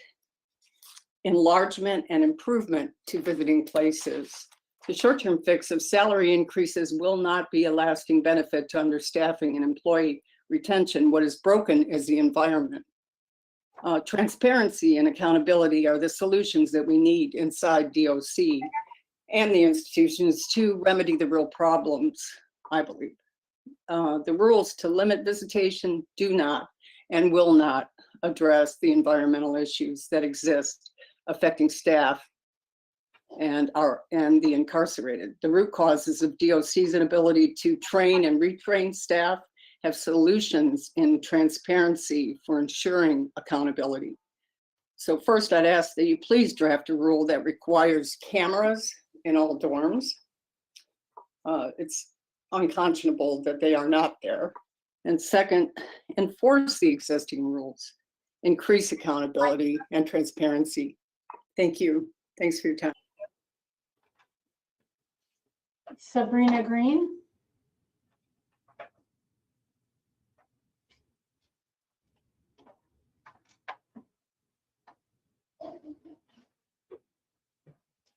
enlargement and improvement to visiting places. The short-term fix of salary increases will not be a lasting benefit to understaffing and employee retention. What is broken is the environment. Transparency and accountability are the solutions that we need inside DOC and the institutions to remedy the real problems, I believe. The rules to limit visitation do not and will not address the environmental issues that exist affecting staff and the incarcerated. The root causes of DOC's inability to train and retrain staff have solutions in transparency for ensuring accountability. So first, I'd ask that you please draft a rule that requires cameras in all dorms. It's unconscionable that they are not there. And second, enforce the existing rules, increase accountability and transparency. Thank you. Thanks for your time. Sabrina Green.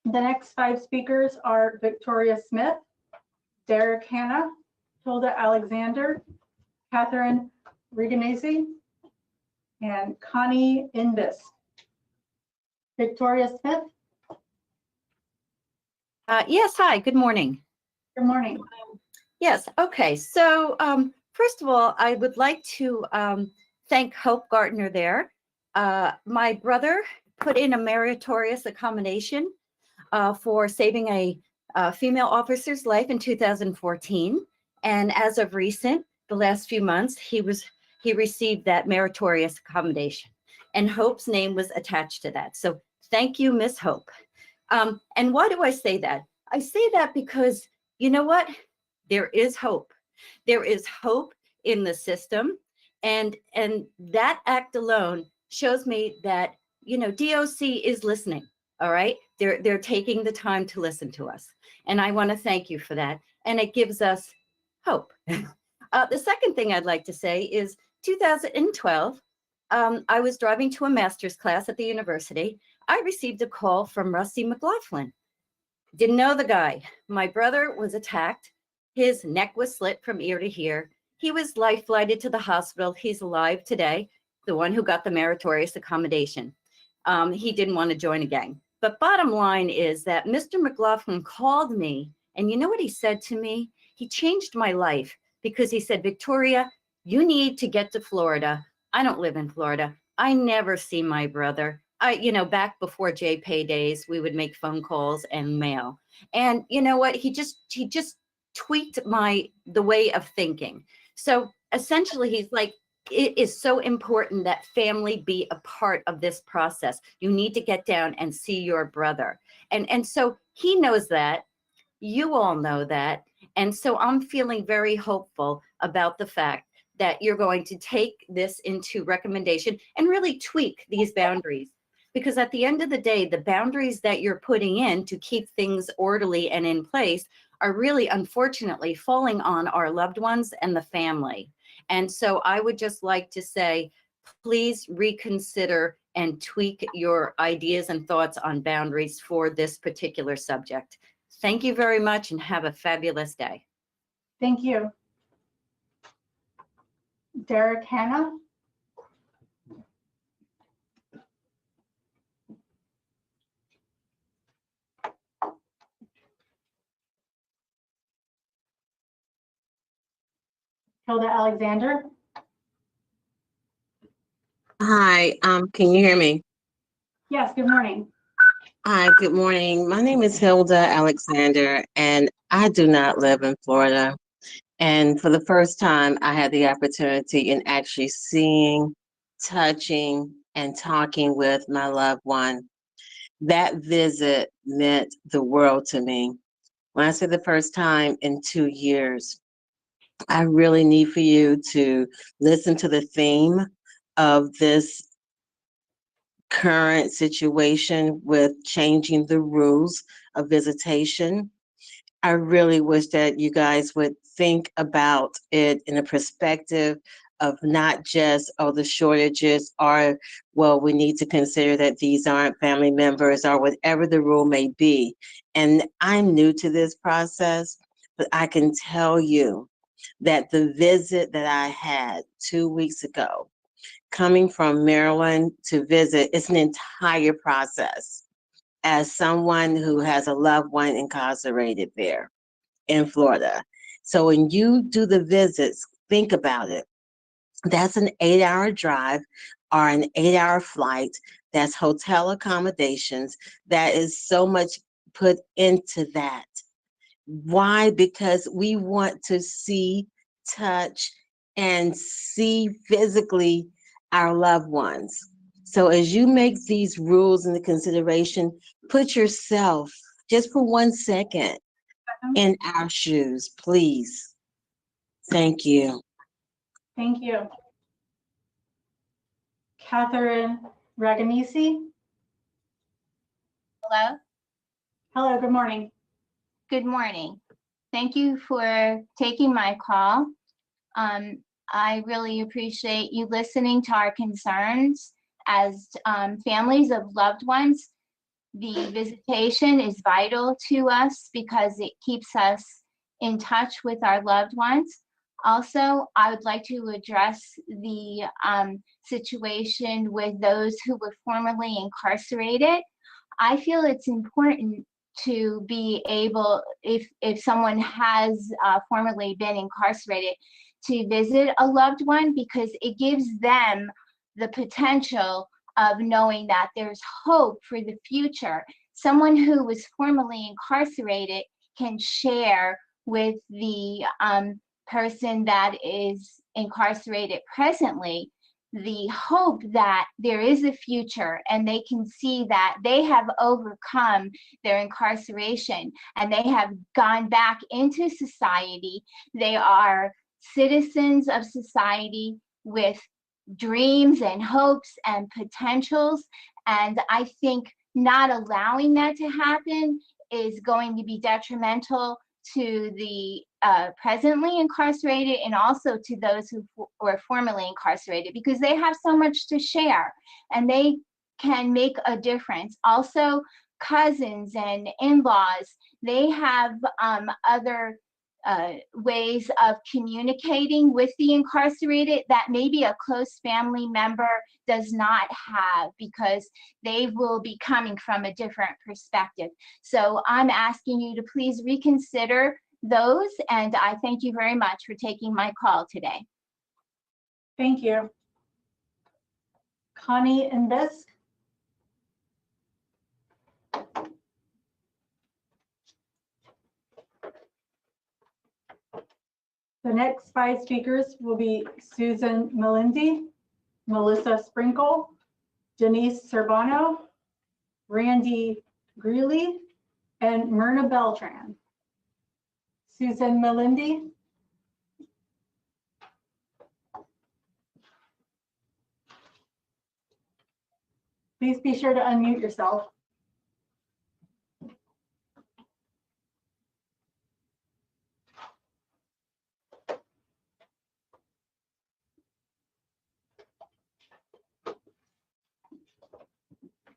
The next 5 speakers are Victoria Smith, Derek Hanna, Hilda Alexander, Catherine Reganese, and Connie Invis. Victoria Smith. Yes, hi, good morning. Good morning. Yes, okay, so first of all, I would like to thank Hope Gartner there. My brother put in a meritorious accommodation for saving a female officer's life in 2014. And as of recent, the last few months, he received that meritorious accommodation. And Hope's name was attached to that. So thank you, Miss Hope. And why do I say that? I say that because, you know what? There is hope. There is hope in the system. And that act alone shows me that, you know, DOC is listening. All right. They're taking the time to listen to us. And I want to thank you for that. And it gives us hope. The second thing I'd like to say is 2012, I was driving to a master's class at the university. I received a call from Rusty McLaughlin. Didn't know the guy. My brother was attacked. His neck was slit from ear to ear. He was life flighted to the hospital. He's alive today, the one who got the meritorious accommodation. He didn't want to join a gang. But bottom line is that Mr. McLaughlin called me, and you know what he said to me? He changed my life because he said, Victoria, You need to get to Florida. I don't live in Florida. I never see my brother. Back before JPay days, we would make phone calls and mail. And you know what? He just tweaked the way of thinking. So essentially, he's like, it is so important that family be a part of this process. You need to get down and see your brother. And so he knows that. You all know that. And so I'm feeling very hopeful about the fact that you're going to take this into recommendation and really tweak these boundaries. Because at the end of the day, the boundaries that you're putting in to keep things orderly and in place are really, unfortunately, falling on our loved ones and the family. And so I would just like to say, please reconsider and tweak your ideas and thoughts on boundaries for this particular subject. Thank you very much and have a fabulous day. Thank you. Derek Hanna? Hilda Alexander? Hi, can you hear me? Yes, good morning. Hi, good morning. My name is Hilda Alexander, and I do not live in Florida. And for the first time, I had the opportunity in actually seeing, touching, and talking with my loved one. That visit meant the world to me. When I say the first time in 2 years, I really need for you to listen to the theme of this current situation with changing the rules of visitation. I really wish that you guys would think about it in a perspective of not just, oh, the shortages are, well, we need to consider that these aren't family members or whatever the rule may be. And I'm new to this process, but I can tell you that the visit that I had 2 weeks ago, coming from Maryland to visit, it's an entire process as someone who has a loved one incarcerated there in Florida. So when you do the visits, think about it. That's an 8-hour drive or an 8-hour flight. That's hotel accommodations. That is so much put into that. Why? Because we want to see, touch, and see physically our loved ones. So as you make these rules into consideration, put yourself just for 1 second in our shoes, please. Thank you. Thank you. Catherine Raganisi? Hello. Hello, good morning. Good morning. Thank you for taking my call. I really appreciate you listening to our concerns as families of loved ones. The visitation is vital to us because it keeps us in touch with our loved ones. Also, I would like to address the situation with those who were formerly incarcerated. I feel it's important to be able, if someone has formerly been incarcerated, to visit a loved one because it gives them the potential of knowing that there's hope for the future. Someone who was formerly incarcerated can share with the person that is incarcerated presently the hope that there is a future, and they can see that they have overcome their incarceration and they have gone back into society. They are citizens of society with dreams and hopes and potentials. And I think not allowing that to happen is going to be detrimental to the presently incarcerated and also to those who were formerly incarcerated, because they have so much to share and they can make a difference. Also, cousins and in-laws, they have other ways of communicating with the incarcerated that maybe a close family member does not have, because they will be coming from a different perspective. So I'm asking you to please reconsider those, and I thank you very much for taking my call today. Thank you. Connie and Bisk. The next 5 speakers will be Susan Melindy, Melissa Sprinkle, Denise Cerbano, Randy Greeley, and Myrna Beltran. Susan Melindy. Please be sure to unmute yourself.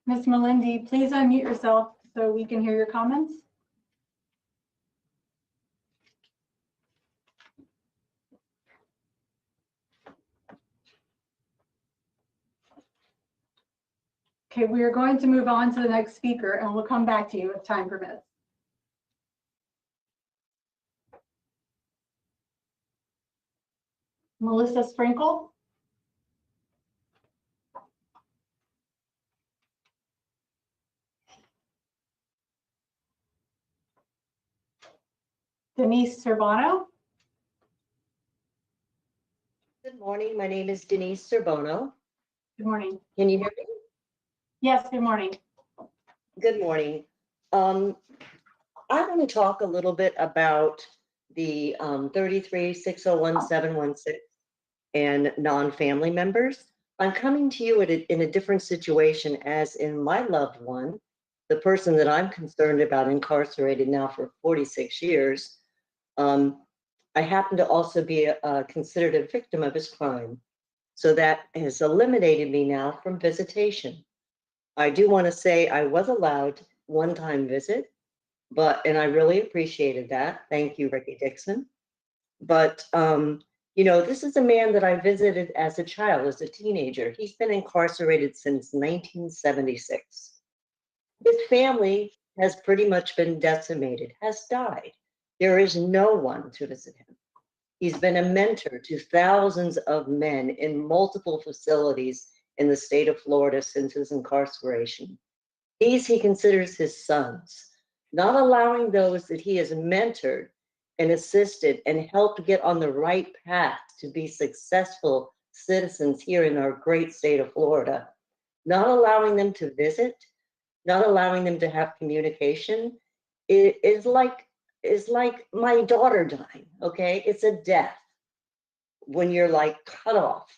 Ms. Melindy, please unmute yourself so we can hear your comments. Okay, we are going to move on to the next speaker and we'll come back to you if time permits. Melissa Sprinkle. Denise Cerbano. Good morning. My name is Denise Cerbono. Good morning. Can you hear me? Yes, good morning. Good morning. I want to talk a little bit about the 33-601-716 and non-family members. I'm coming to you in a different situation, as in my loved one, the person that I'm concerned about, incarcerated now for 46 years. I happen to also be considered a victim of his crime. So that has eliminated me now from visitation. I do want to say I was allowed one-time visit, and I really appreciated that. Thank you, Ricky Dixon. But, you know, this is a man that I visited as a child, as a teenager. He's been incarcerated since 1976. His family has pretty much been decimated, has died. There is no one to visit him. He's been a mentor to thousands of men in multiple facilities in the state of Florida since his incarceration. These he considers his sons, not allowing those that he has mentored and assisted and helped get on the right path to be successful citizens here in our great state of Florida, not allowing them to visit, not allowing them to have communication. It is like my daughter dying, okay? It's a death when you're like cut off.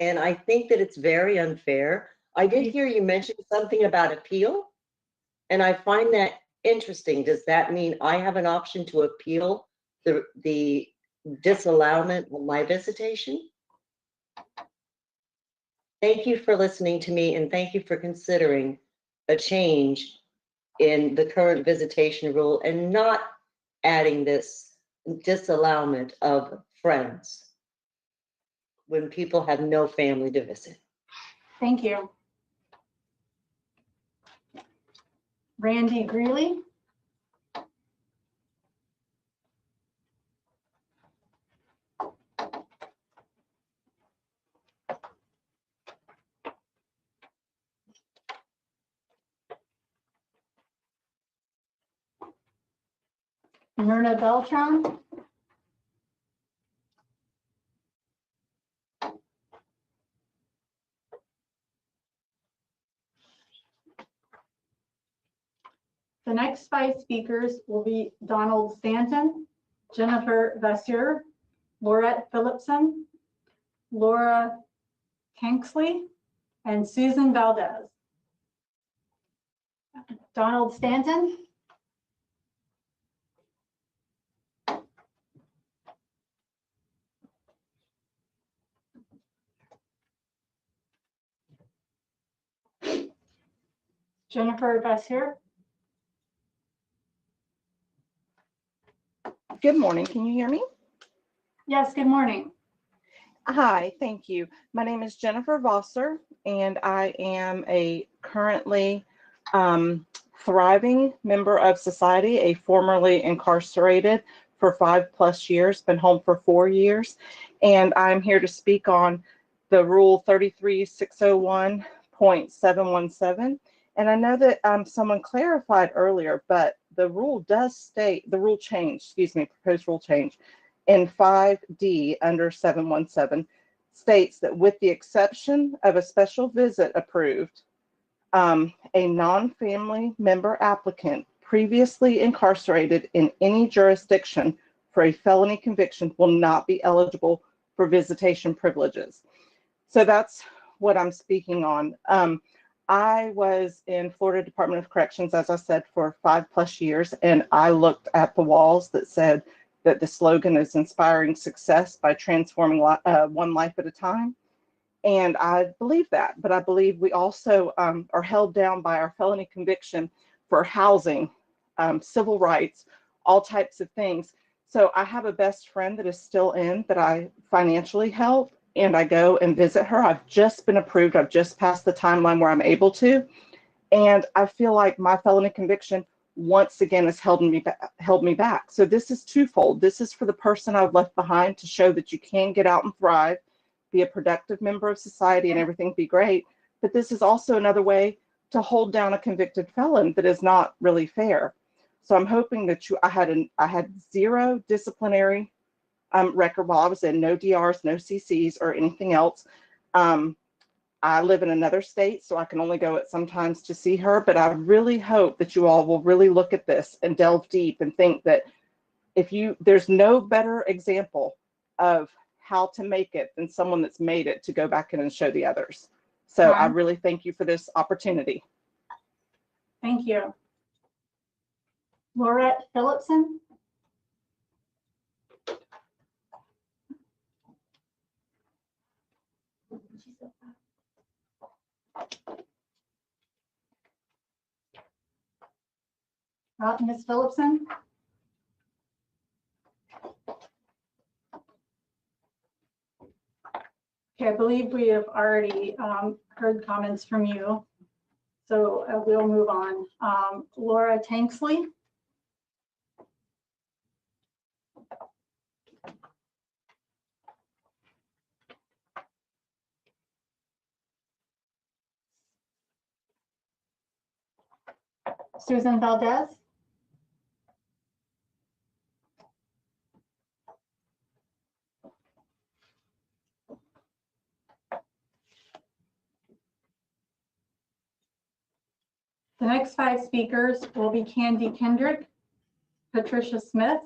And I think that it's very unfair. I did hear you mention something about appeal, and I find that interesting. Does that mean I have an option to appeal the disallowment of my visitation? Thank you for listening to me, and thank you for considering a change in the current visitation rule and not adding this disallowment of friends when people have no family to visit. Thank you. Randy Greeley. Myrna Beltran. The next 5 speakers will be Donald Stanton, Jennifer Vasseur, Laurette Phillipson, Laura Tanksley, and Susan Valdez. Donald Stanton. Jennifer Vasseur. Good morning. Can you hear me? Yes, good morning. Hi, thank you. My name is Jennifer Vosser, and I am a currently thriving member of society, a formerly incarcerated for 5+ years, been home for 4 years, and I'm here to speak on the Rule 33601.717. And I know that someone clarified earlier, but the rule does state, the rule change, excuse me, proposed rule change in 5D under 717 states that with the exception of a special visit approved, a non-family member applicant previously incarcerated in any jurisdiction for a felony conviction will not be eligible for visitation privileges. So that's what I'm speaking on. I was in Florida Department of Corrections, as I said, for 5+ years, and I looked at the walls that said that the slogan is inspiring success by transforming one life at a time. And I believe that, but I believe we also are held down by our felony conviction for housing, civil rights, all types of things. So I have a best friend that is still in that I financially help, and I go and visit her. I've just been approved. I've just passed the timeline where I'm able to. And I feel like my felony conviction once again has held me back. So this is twofold. This is for the person I've left behind to show that you can get out and thrive, be a productive member of society, and everything be great. But this is also another way to hold down a convicted felon that is not really fair. So I'm hoping that I had 0 disciplinary record while I was in, no DRs, no CCs, or anything else. I live in another state, so I can only go at sometimes to see her, but I really hope that you all will really look at this and delve deep and think that there's no better example of how to make it than someone that's made it to go back in and show the others. So I really thank you for this opportunity. Thank you. Laurette Phillipson. Ms. Phillipson. Okay, I believe we have already heard comments from you, so we'll move on. Laura Tanksley. Susan Valdez. The next 5 speakers will be Candy Kendrick, Patricia Smith,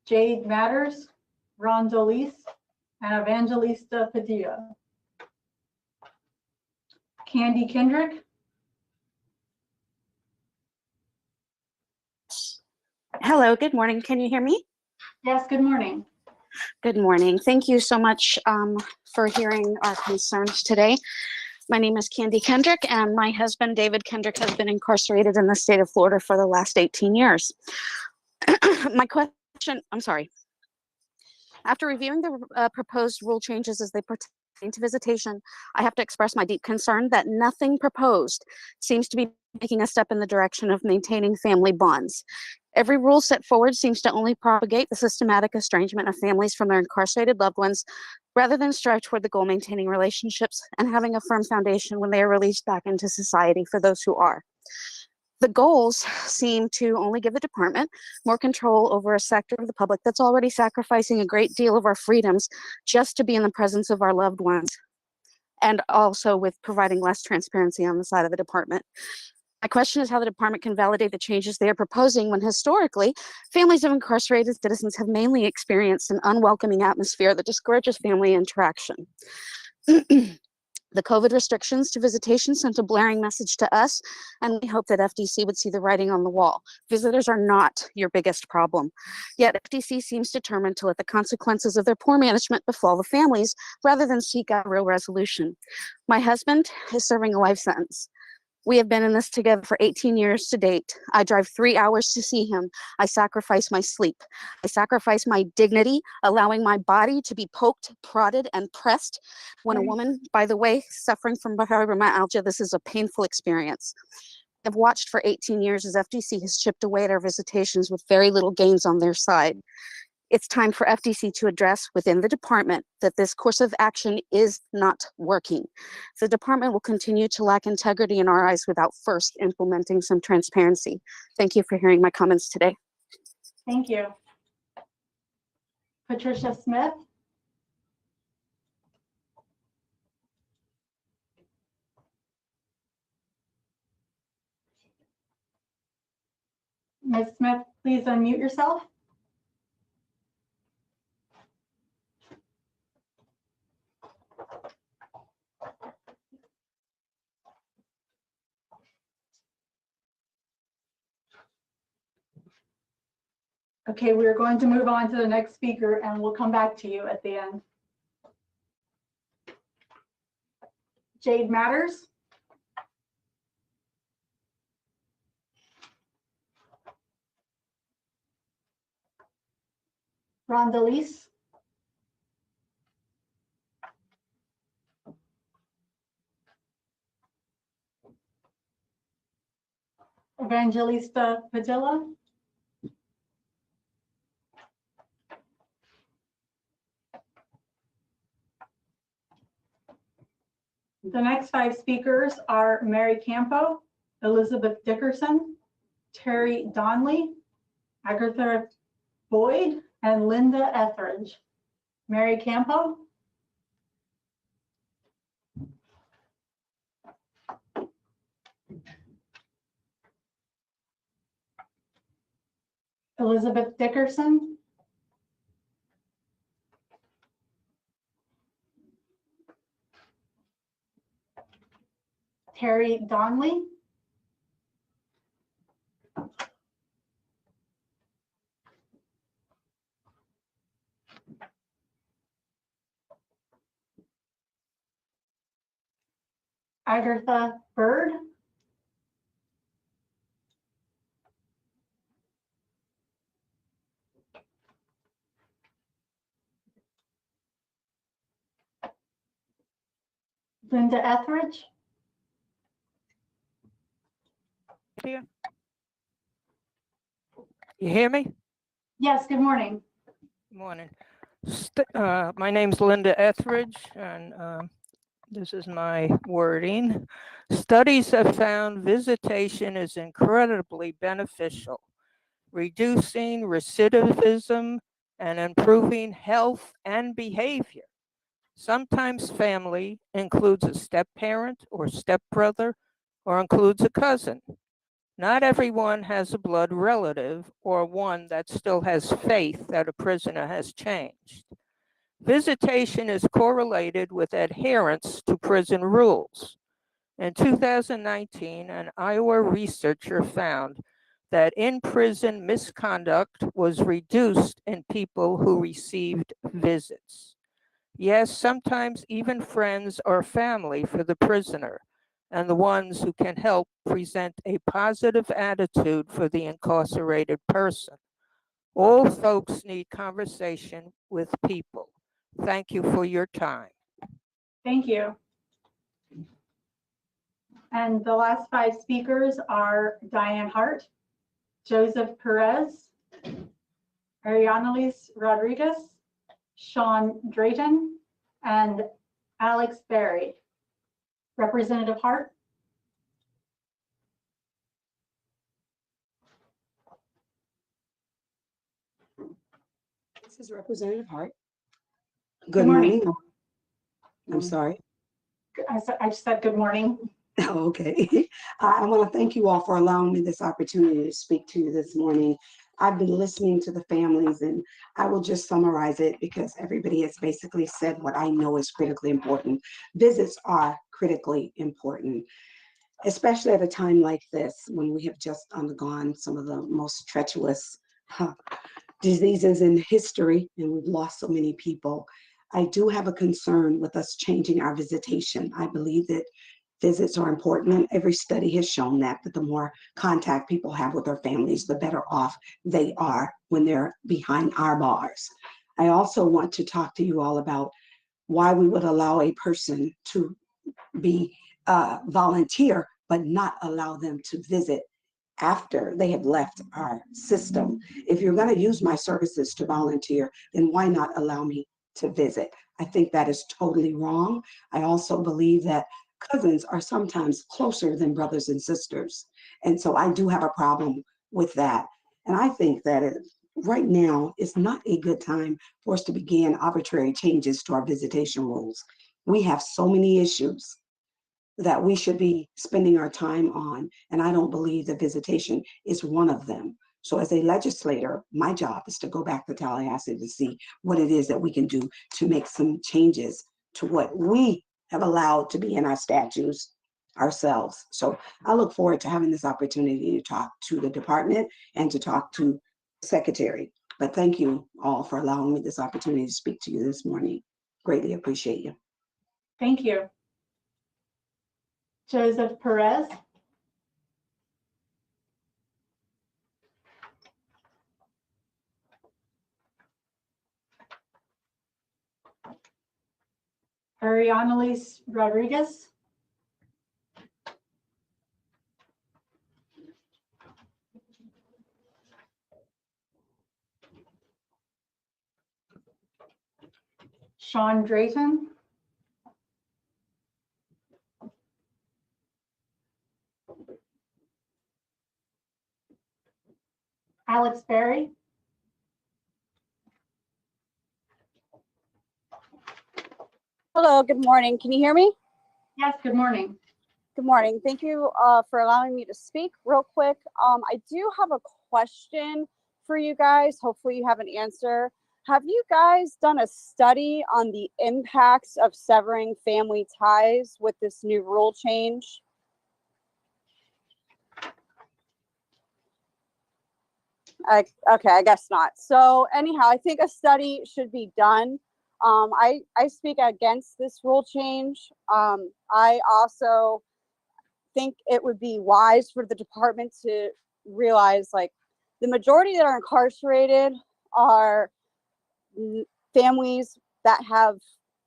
Jade Matters, Ron Dolis, and Evangelista Padilla. Candy Kendrick. Hello, good morning. Can you hear me? Yes, good morning. Good morning. Thank you so much for hearing our concerns today. My name is Candy Kendrick, and my husband, David Kendrick, has been incarcerated in the state of Florida for the last 18 years. My question, I'm sorry. After reviewing the proposed rule changes as they pertain to visitation, I have to express my deep concern that nothing proposed seems to be taking a step in the direction of maintaining family bonds. Every rule set forward seems to only propagate the systematic estrangement of families from their incarcerated loved ones, rather than strive toward the goal maintaining relationships and having a firm foundation when they are released back into society for those who are. The goals seem to only give the department more control over a sector of the public that's already sacrificing a great deal of our freedoms just to be in the presence of our loved ones, and also with providing less transparency on the side of the department. My question is how the department can validate the changes they are proposing when historically, families of incarcerated citizens have mainly experienced an unwelcoming atmosphere that discourages family interaction. The COVID restrictions to visitation sent a blaring message to us, and we hope that FDC would see the writing on the wall. Visitors are not your biggest problem. Yet FDC seems determined to let the consequences of their poor management befall the families rather than seek out a real resolution. My husband is serving a life sentence. We have been in this together for 18 years to date. I drive 3 hours to see him. I sacrifice my sleep. I sacrifice my dignity, allowing my body to be poked, prodded, and pressed. When a woman, by the way, suffering from fibromyalgia, this is a painful experience. I've watched for 18 years as FDC has chipped away at our visitations with very little gains on their side. It's time for FDC to address within the department that this course of action is not working. The department will continue to lack integrity in our eyes without first implementing some transparency. Thank you for hearing my comments today. Thank you. Patricia Smith. Ms. Smith, please unmute yourself. Okay, we're going to move on to the next speaker and we'll come back to you at the end. Jade Matters. Rhonda Lease. Evangelista Padilla. The next 5 speakers are Mary Campo, Elizabeth Dickerson, Terry Donley, Agatha Boyd, and Linda Etheridge. Mary Campo. Elizabeth Dickerson. Terry Donley. Agatha Bird. Linda Etheridge. Here. You hear me? Yes, good morning. Good morning. My name's Linda Etheridge, and this is my wording. Studies have found visitation is incredibly beneficial, reducing recidivism and improving health and behavior. Sometimes family includes a step-parent or stepbrother or includes a cousin. Not everyone has a blood relative or one that still has faith that a prisoner has changed. Visitation is correlated with adherence to prison rules. In 2019, an Iowa researcher found that in-prison misconduct was reduced in people who received visits. Yes, sometimes even friends or family for the prisoner and the ones who can help present a positive attitude for the incarcerated person. All folks need conversation with people. Thank you for your time. Thank you. And the last 5 speakers are Diane Hart, Joseph Perez, Arianalis Rodriguez, Sean Drayton, and Alex Berry. Representative Hart. This is Representative Hart. Good morning. I'm sorry. I just said good morning. Oh, okay. I want to thank you all for allowing me this opportunity to speak to you this morning. I've been listening to the families, and I will just summarize it because everybody has basically said what I know is critically important. Visits are critically important, especially at a time like this when we have just undergone some of the most treacherous diseases in history, and we've lost so many people. I do have a concern with us changing our visitation. I believe that visits are important, and every study has shown that the more contact people have with their families, the better off they are when they're behind our bars. I also want to talk to you all about why we would allow a person to be volunteer but not allow them to visit after they have left our system. If you're going to use my services to volunteer, then why not allow me to visit? I think that is totally wrong. I also believe that cousins are sometimes closer than brothers and sisters. And so I do have a problem with that. And I think that right now is not a good time for us to begin arbitrary changes to our visitation rules. We have so many issues that we should be spending our time on, and I don't believe that visitation is one of them. So as a legislator, my job is to go back to Tallahassee to see what it is that we can do to make some changes to what we have allowed to be in our statutes ourselves. So I look forward to having this opportunity to talk to the department and to talk to the secretary. But thank you all for allowing me this opportunity to speak to you this morning. Greatly appreciate you. Thank you. Joseph Perez. Arianelise Rodriguez. Sean Drayton. Alex Berry. Hello, good morning. Can you hear me? Yes, good morning. Good morning. Thank you for allowing me to speak real quick. I do have a question for you guys. Hopefully you have an answer. Have you guys done a study on the impacts of severing family ties with this new rule change? Okay, I guess not. So anyhow, I think a study should be done. I speak against this rule change. I also think it would be wise for the department to realize, like, the majority that are incarcerated are families that have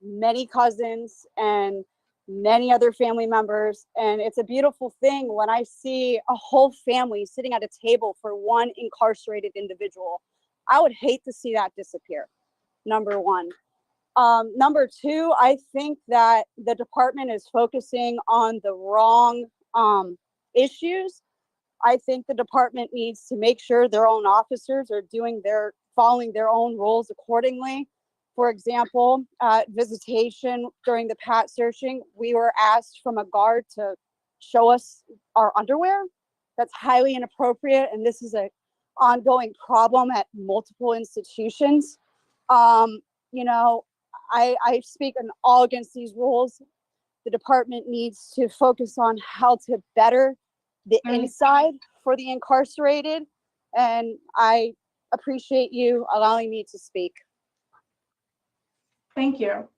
many cousins and many other family members. And it's a beautiful thing when I see a whole family sitting at a table for one incarcerated individual. I would hate to see that disappear, number one. Number two, I think that the department is focusing on the wrong issues. I think the department needs to make sure their own officers are following their own rules accordingly. For example, visitation during the pat searching, we were asked from a guard to show us our underwear. That's highly inappropriate, and this is an ongoing problem at multiple institutions. You know, I speak all against these rules. The department needs to focus on how to better the inside for the incarcerated, and I appreciate you allowing me to speak. Thank you.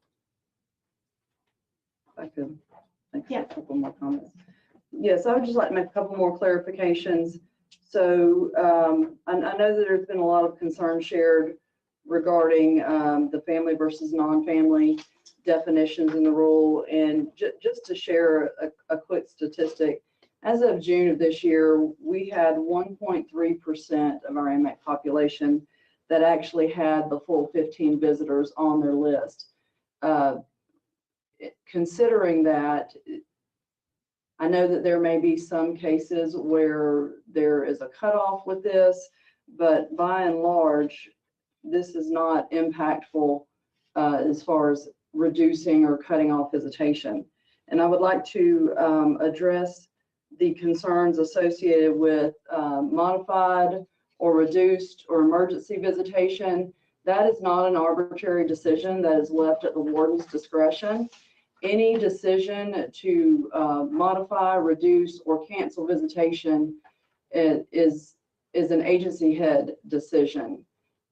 I could make a couple more comments. Yes, I would just like to make a couple more clarifications. So I know that there's been a lot of concern shared regarding the family versus non-family definitions in the rule. And just to share a quick statistic, as of June of this year, we had 1.3% of our inmate population that actually had the full 15 visitors on their list. Considering that, I know that there may be some cases where there is a cutoff with this, but by and large, this is not impactful as far as reducing or cutting off visitation. And I would like to address the concerns associated with modified or reduced or emergency visitation. That is not an arbitrary decision that is left at the warden's discretion. Any decision to modify, reduce, or cancel visitation is an agency head decision,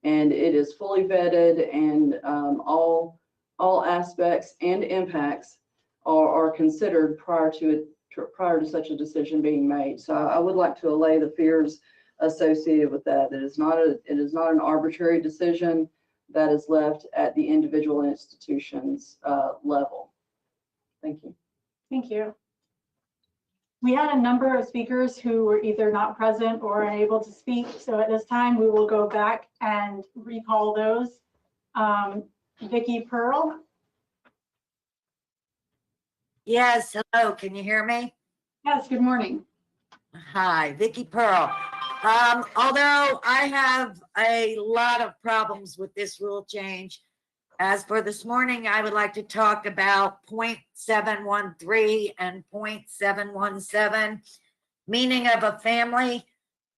and it is fully vetted, and all aspects and impacts are considered prior to such a decision being made. So I would like to allay the fears associated with that. It is not an arbitrary decision that is left at the individual institution's level. Thank you. Thank you. We had a number of speakers who were either not present or unable to speak. So at this time, we will go back and recall those. Vicky Pearl. Yes, hello, can you hear me? Yes, good morning. Hi, Vicky Pearl. Although I have a lot of problems with this rule change, as for this morning, I would like to talk about 0.713 and 0.717, meaning of a family.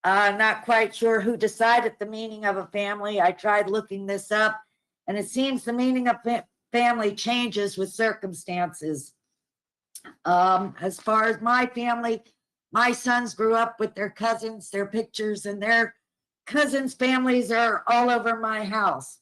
Not quite sure who decided the meaning of a family. I tried looking this up, and it seems the meaning of family changes with circumstances. As far as my family, my sons grew up with their cousins, their pictures, and their cousins' families are all over my house.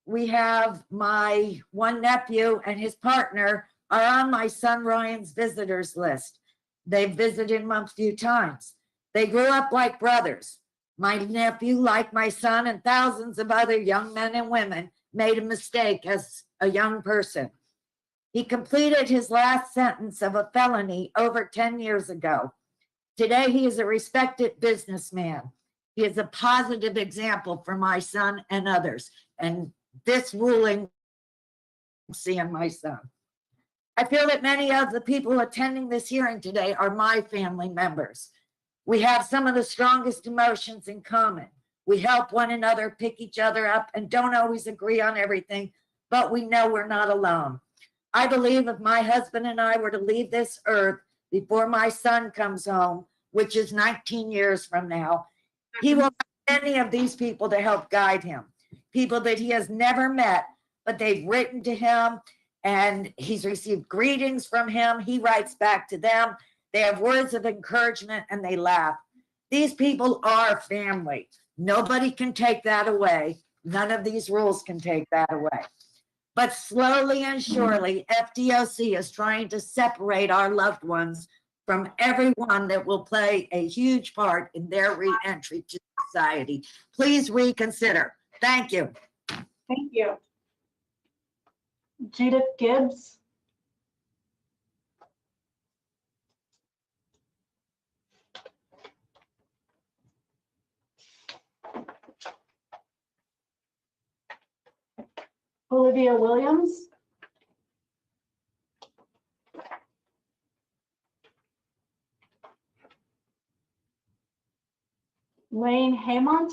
We have my one nephew and his partner are on my son Ryan's visitors list. They've visited him a few times. They grew up like brothers. My nephew, like my son and thousands of other young men and women, made a mistake as a young person. He completed his last sentence of a felony over 10 years ago. Today, he is a respected businessman. He is a positive example for my son and others. And this ruling, seeing my son. I feel that many of the people attending this hearing today are my family members. We have some of the strongest emotions in common. We help one another, pick each other up, and don't always agree on everything, but we know we're not alone. I believe if my husband and I were to leave this earth before my son comes home, which is 19 years from now, he will have many of these people to help guide him. People that he has never met, but they've written to him and he's received greetings from him. He writes back to them. They have words of encouragement and they laugh. These people are family. Nobody can take that away. None of these rules can take that away. But slowly and surely, FDOC is trying to separate our loved ones from everyone that will play a huge part in their re-entry to society. Please reconsider. Thank you. Thank you. Judith Gibbs. Olivia Williams. Lane Haymont.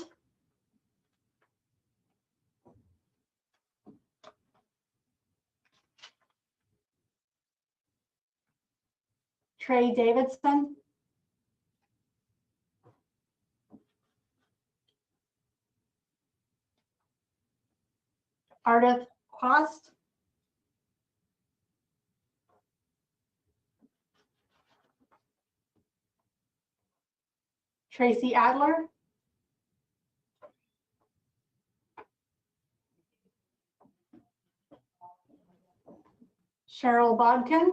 Trey Davidson. Ardith Quast. Tracy Adler. Cheryl Bodkin.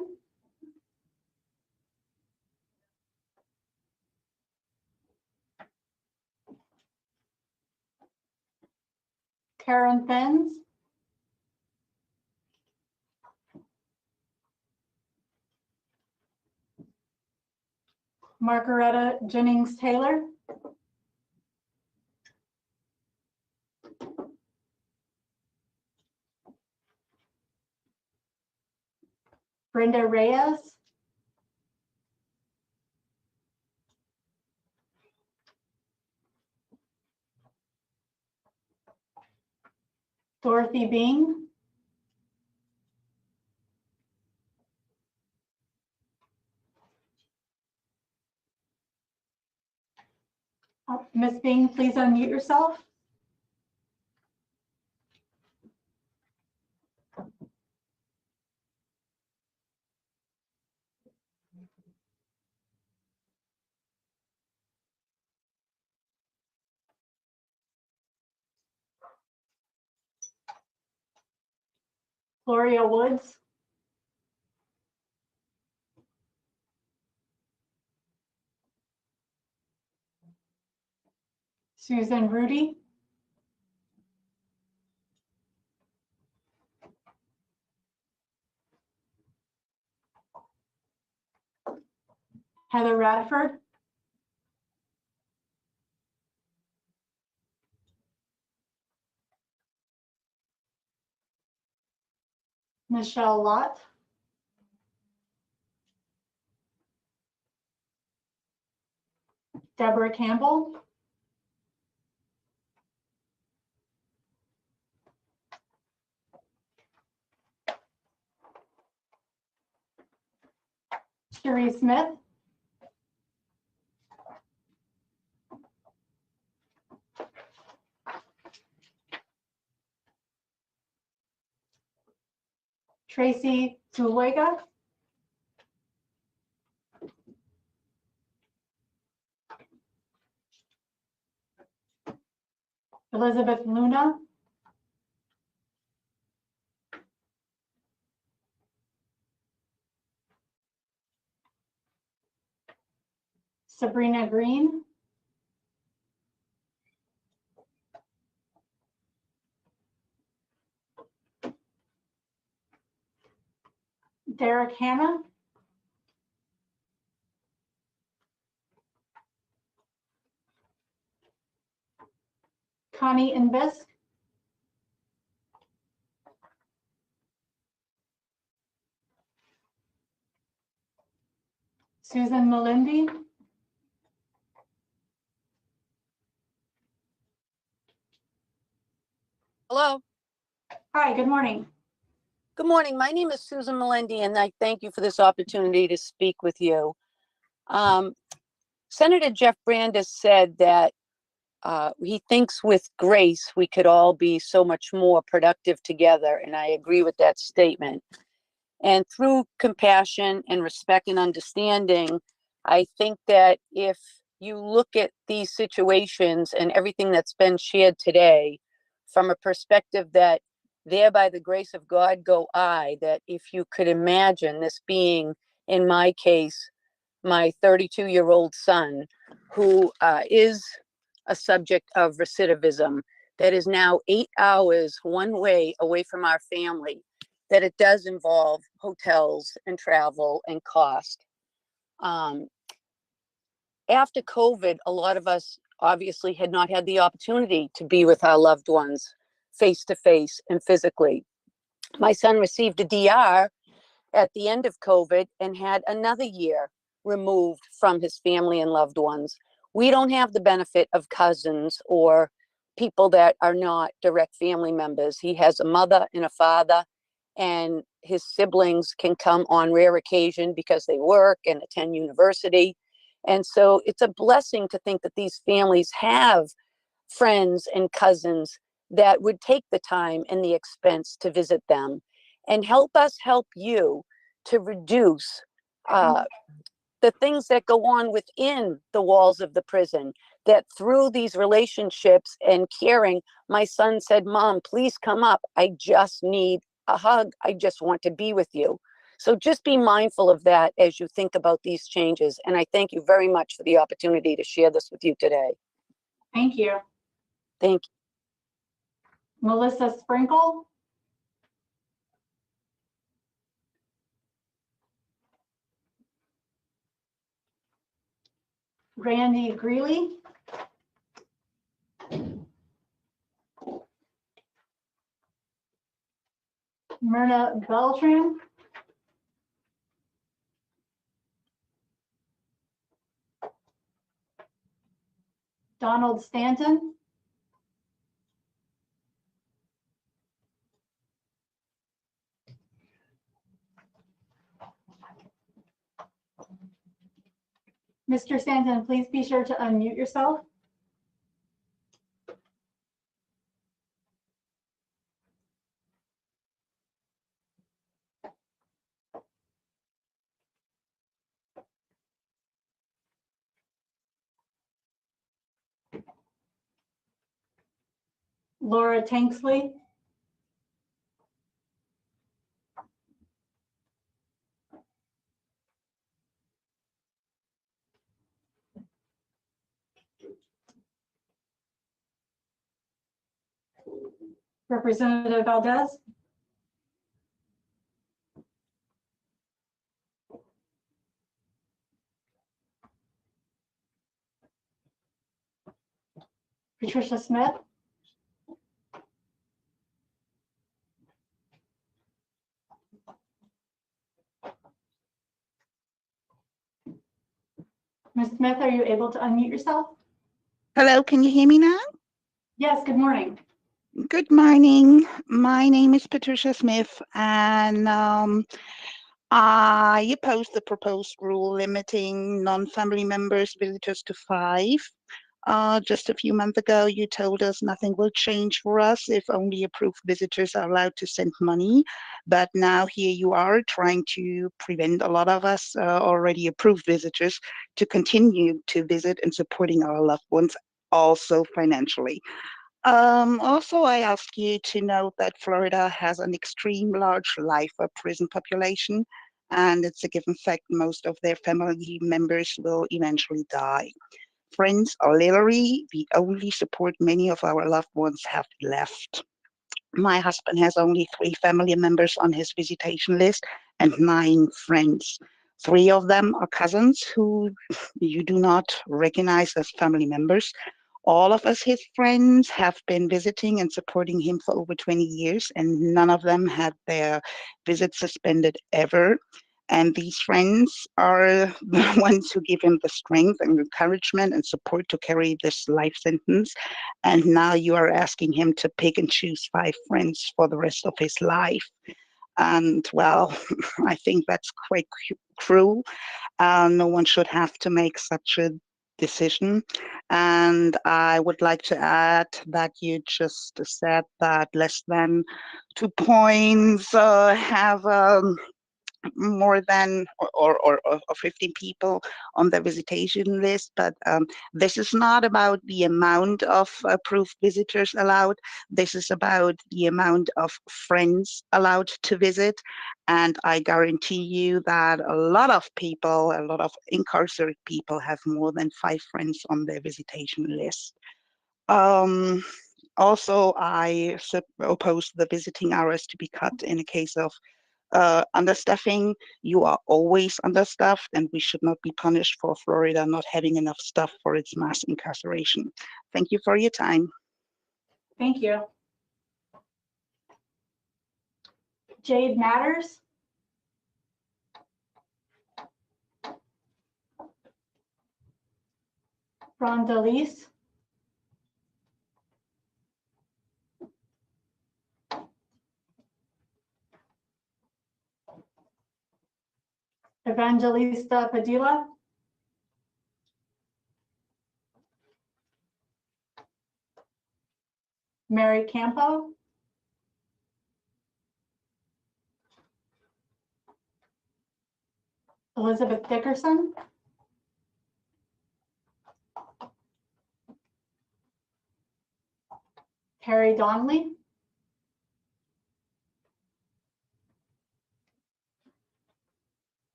Karen Fens. Margaretta Jennings Taylor. Brenda Reyes. Dorothy Bing. Ms. Bing, please unmute yourself. Gloria Woods. Susan Rudy. Heather Radford. Michelle Lott. Deborah Campbell. Cherie Smith. Tracy Zuluaga. Elizabeth Luna. Sabrina Green. Derek Hanna. Connie Invisk. Susan Melindy. Hello. Hi, good morning. Good morning. My name is Susan Melendi, and I thank you for this opportunity to speak with you. Senator Jeff Brandes said that he thinks with grace we could all be so much more productive together, and I agree with that statement. And through compassion and respect and understanding, I think that if you look at these situations and everything that's been shared today from a perspective that there by the grace of God go I, that if you could imagine this being, in my case, my 32-year-old son, who is a subject of recidivism, that is now 8 hours one way away from our family, that it does involve hotels and travel and cost. After COVID, a lot of us obviously had not had the opportunity to be with our loved ones face to face and physically. My son received a DR at the end of COVID and had another year removed from his family and loved ones. We don't have the benefit of cousins or people that are not direct family members. He has a mother and a father, and his siblings can come on rare occasion because they work and attend university. And so it's a blessing to think that these families have friends and cousins that would take the time and the expense to visit them and help us help you to reduce the things that go on within the walls of the prison, that through these relationships and caring, my son said, Mom, please come up. I just need a hug. I just want to be with you. So just be mindful of that as you think about these changes. And I thank you very much for the opportunity to share this with you today. Thank you. Thank you. Melissa Sprinkle. Randy Greeley. Myrna Beltran. Donald Stanton. Mr. Stanton, please be sure to unmute yourself. Laura Tanksley. Representative Valdez. Patricia Smith. Ms. Smith, are you able to unmute yourself? Hello, can you hear me now? Yes, good morning. Good morning. My name is Patricia Smith, and I oppose the proposed rule limiting non-family members visitors to 5. Just a few months ago, you told us nothing will change for us if only approved visitors are allowed to send money. But now here you are trying to prevent a lot of us already approved visitors to continue to visit and supporting our loved ones also financially. Also, I ask you to note that Florida has an extreme large life prison population, and it's a given fact most of their family members will eventually die. Friends are literally the only support many of our loved ones have left. My husband has only 3 family members on his visitation list and 9 friends. 3 of them are cousins who you do not recognize as family members. All of us, his friends, have been visiting and supporting him for over 20 years, and none of them had their visits suspended ever. And these friends are the ones who give him the strength and encouragement and support to carry this life sentence. And now you are asking him to pick and choose 5 friends for the rest of his life. And well, I think that's quite cruel. No one should have to make such a decision. And I would like to add that you just said that less than 2 points have more than or 15 people on the visitation list, but this is not about the amount of approved visitors allowed. This is about the amount of friends allowed to visit, and I guarantee you that a lot of people, a lot of incarcerated people have more than 5 friends on their visitation list. Also, I oppose the visiting hours to be cut in a case of understaffing. You are always understaffed, and we should not be punished for Florida not having enough staff for its mass incarceration. Thank you for your time. Thank you. Jade Matters. Rhonda Lease. Evangelista Padilla. Mary Campo. Elizabeth Dickerson. Harry Donnelly.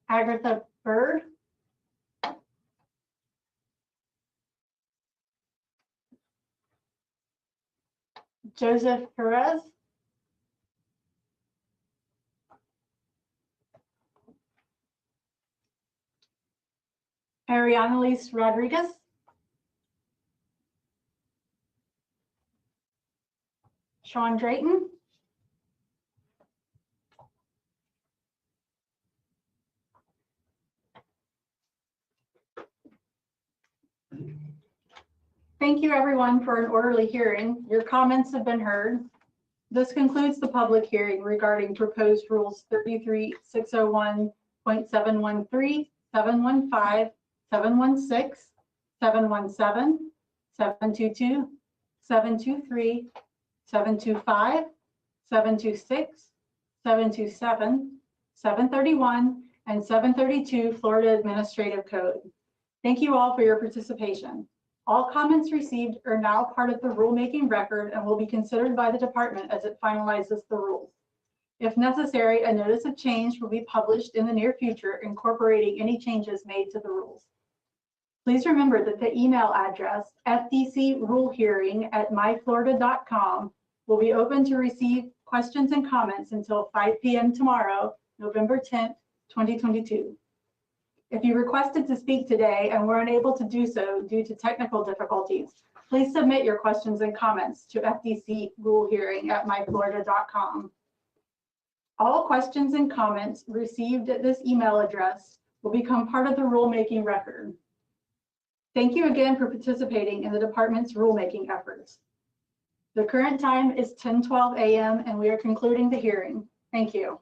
Agatha Bird. Joseph Perez. Arianelise Rodriguez. Sean Drayton. Thank you, everyone, for an orderly hearing. Your comments have been heard. This concludes the public hearing regarding proposed rules 33-601.713, 715, 716, 717, 722, 723, 725, 726, 727, 731, and 732 Florida Administrative Code. Thank you all for your participation. All comments received are now part of the rulemaking record and will be considered by the department as it finalizes the rules. If necessary, a notice of change will be published in the near future incorporating any changes made to the rules. Please remember that the email address fdcrulehearing@myflorida.com will be open to receive questions and comments until 5 p.m. tomorrow, November 10th, 2022. If you requested to speak today and were unable to do so due to technical difficulties, Please submit your questions and comments to fdcrulehearing@myflorida.com. All questions and comments received at this email address will become part of the rulemaking record. Thank you again for participating in the department's rulemaking efforts. The current time is 10:12 a.m. and we are concluding the hearing. Thank you.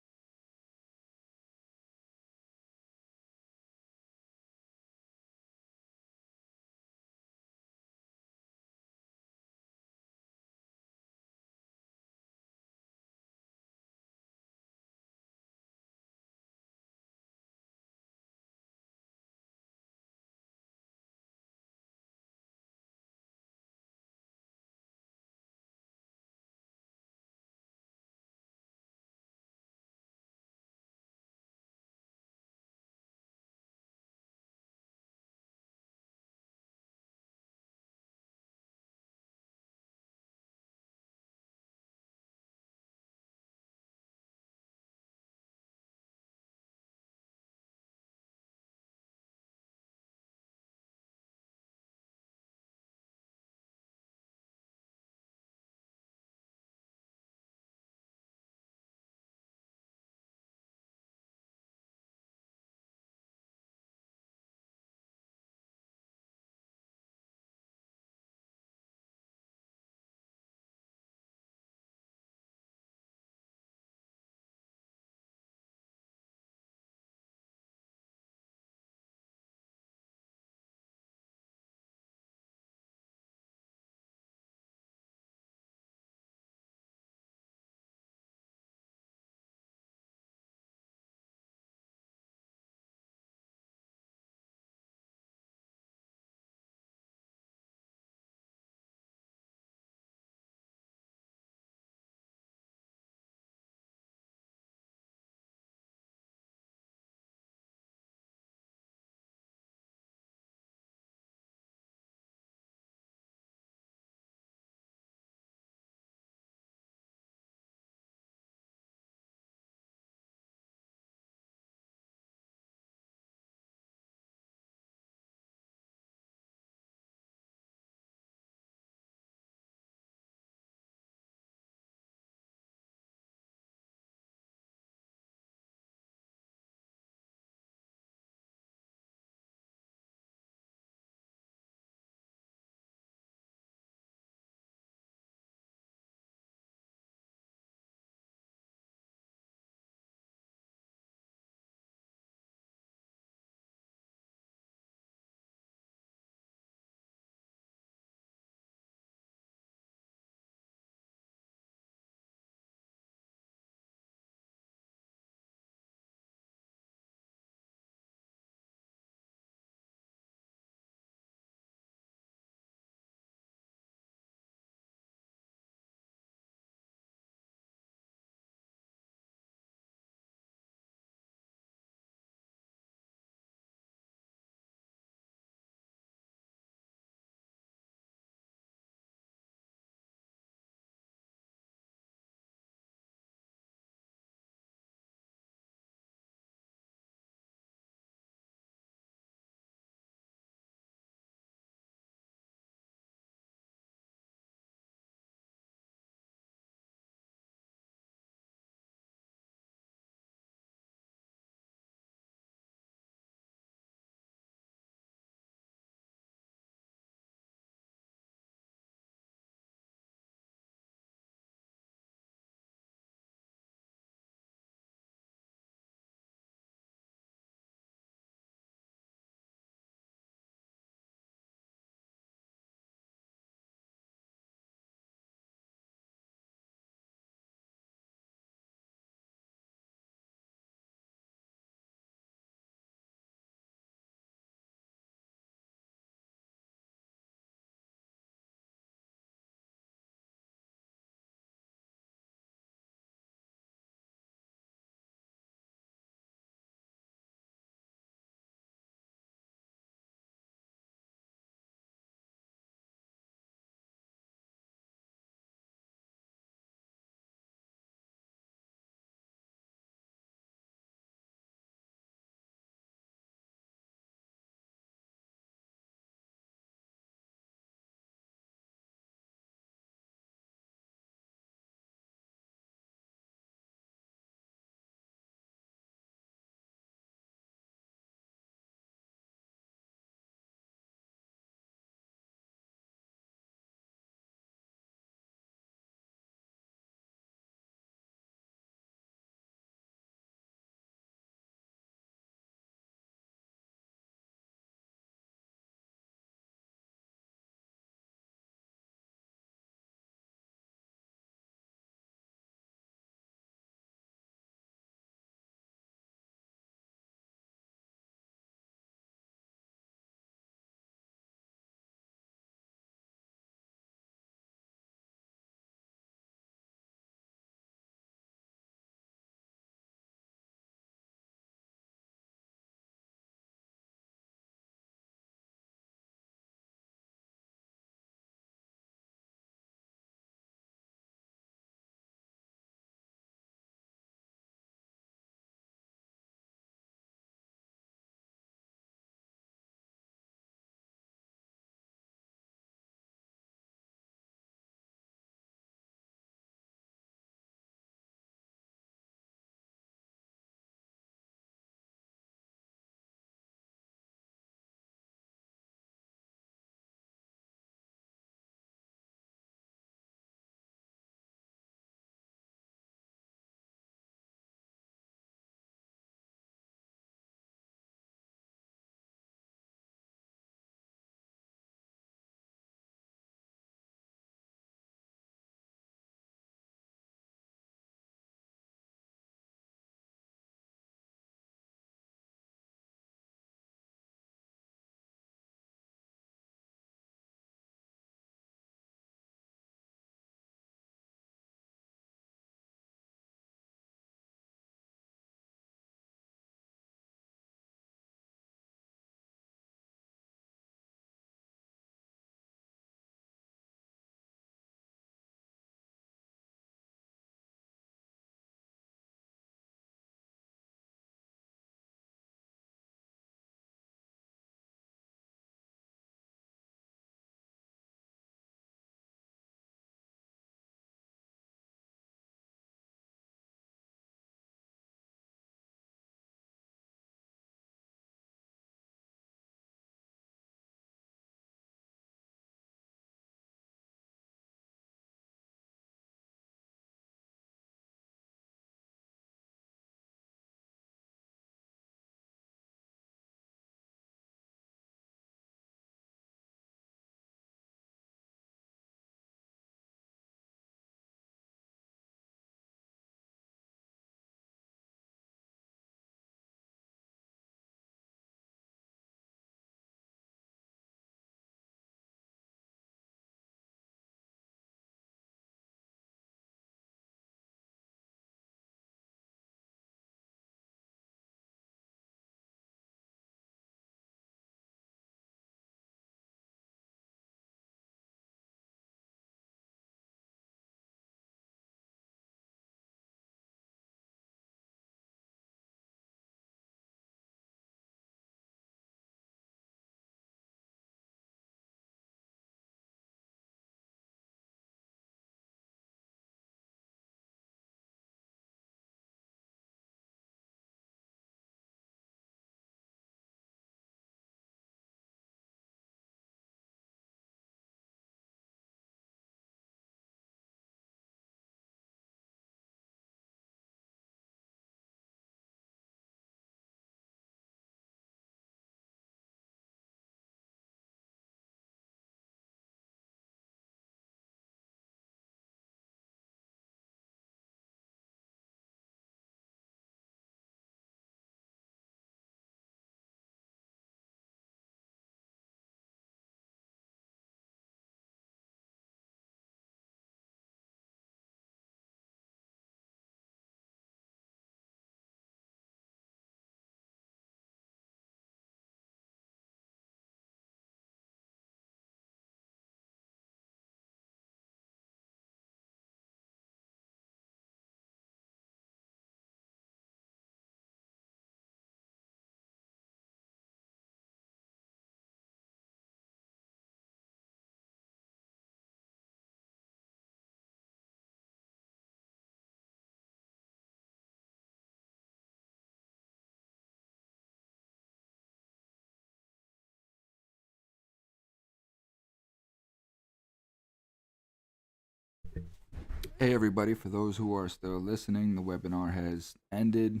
Hey everybody, for those who are still listening, the webinar has ended.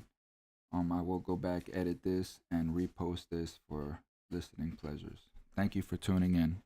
I will go back, edit this, and repost this for listening pleasures. Thank you for tuning in.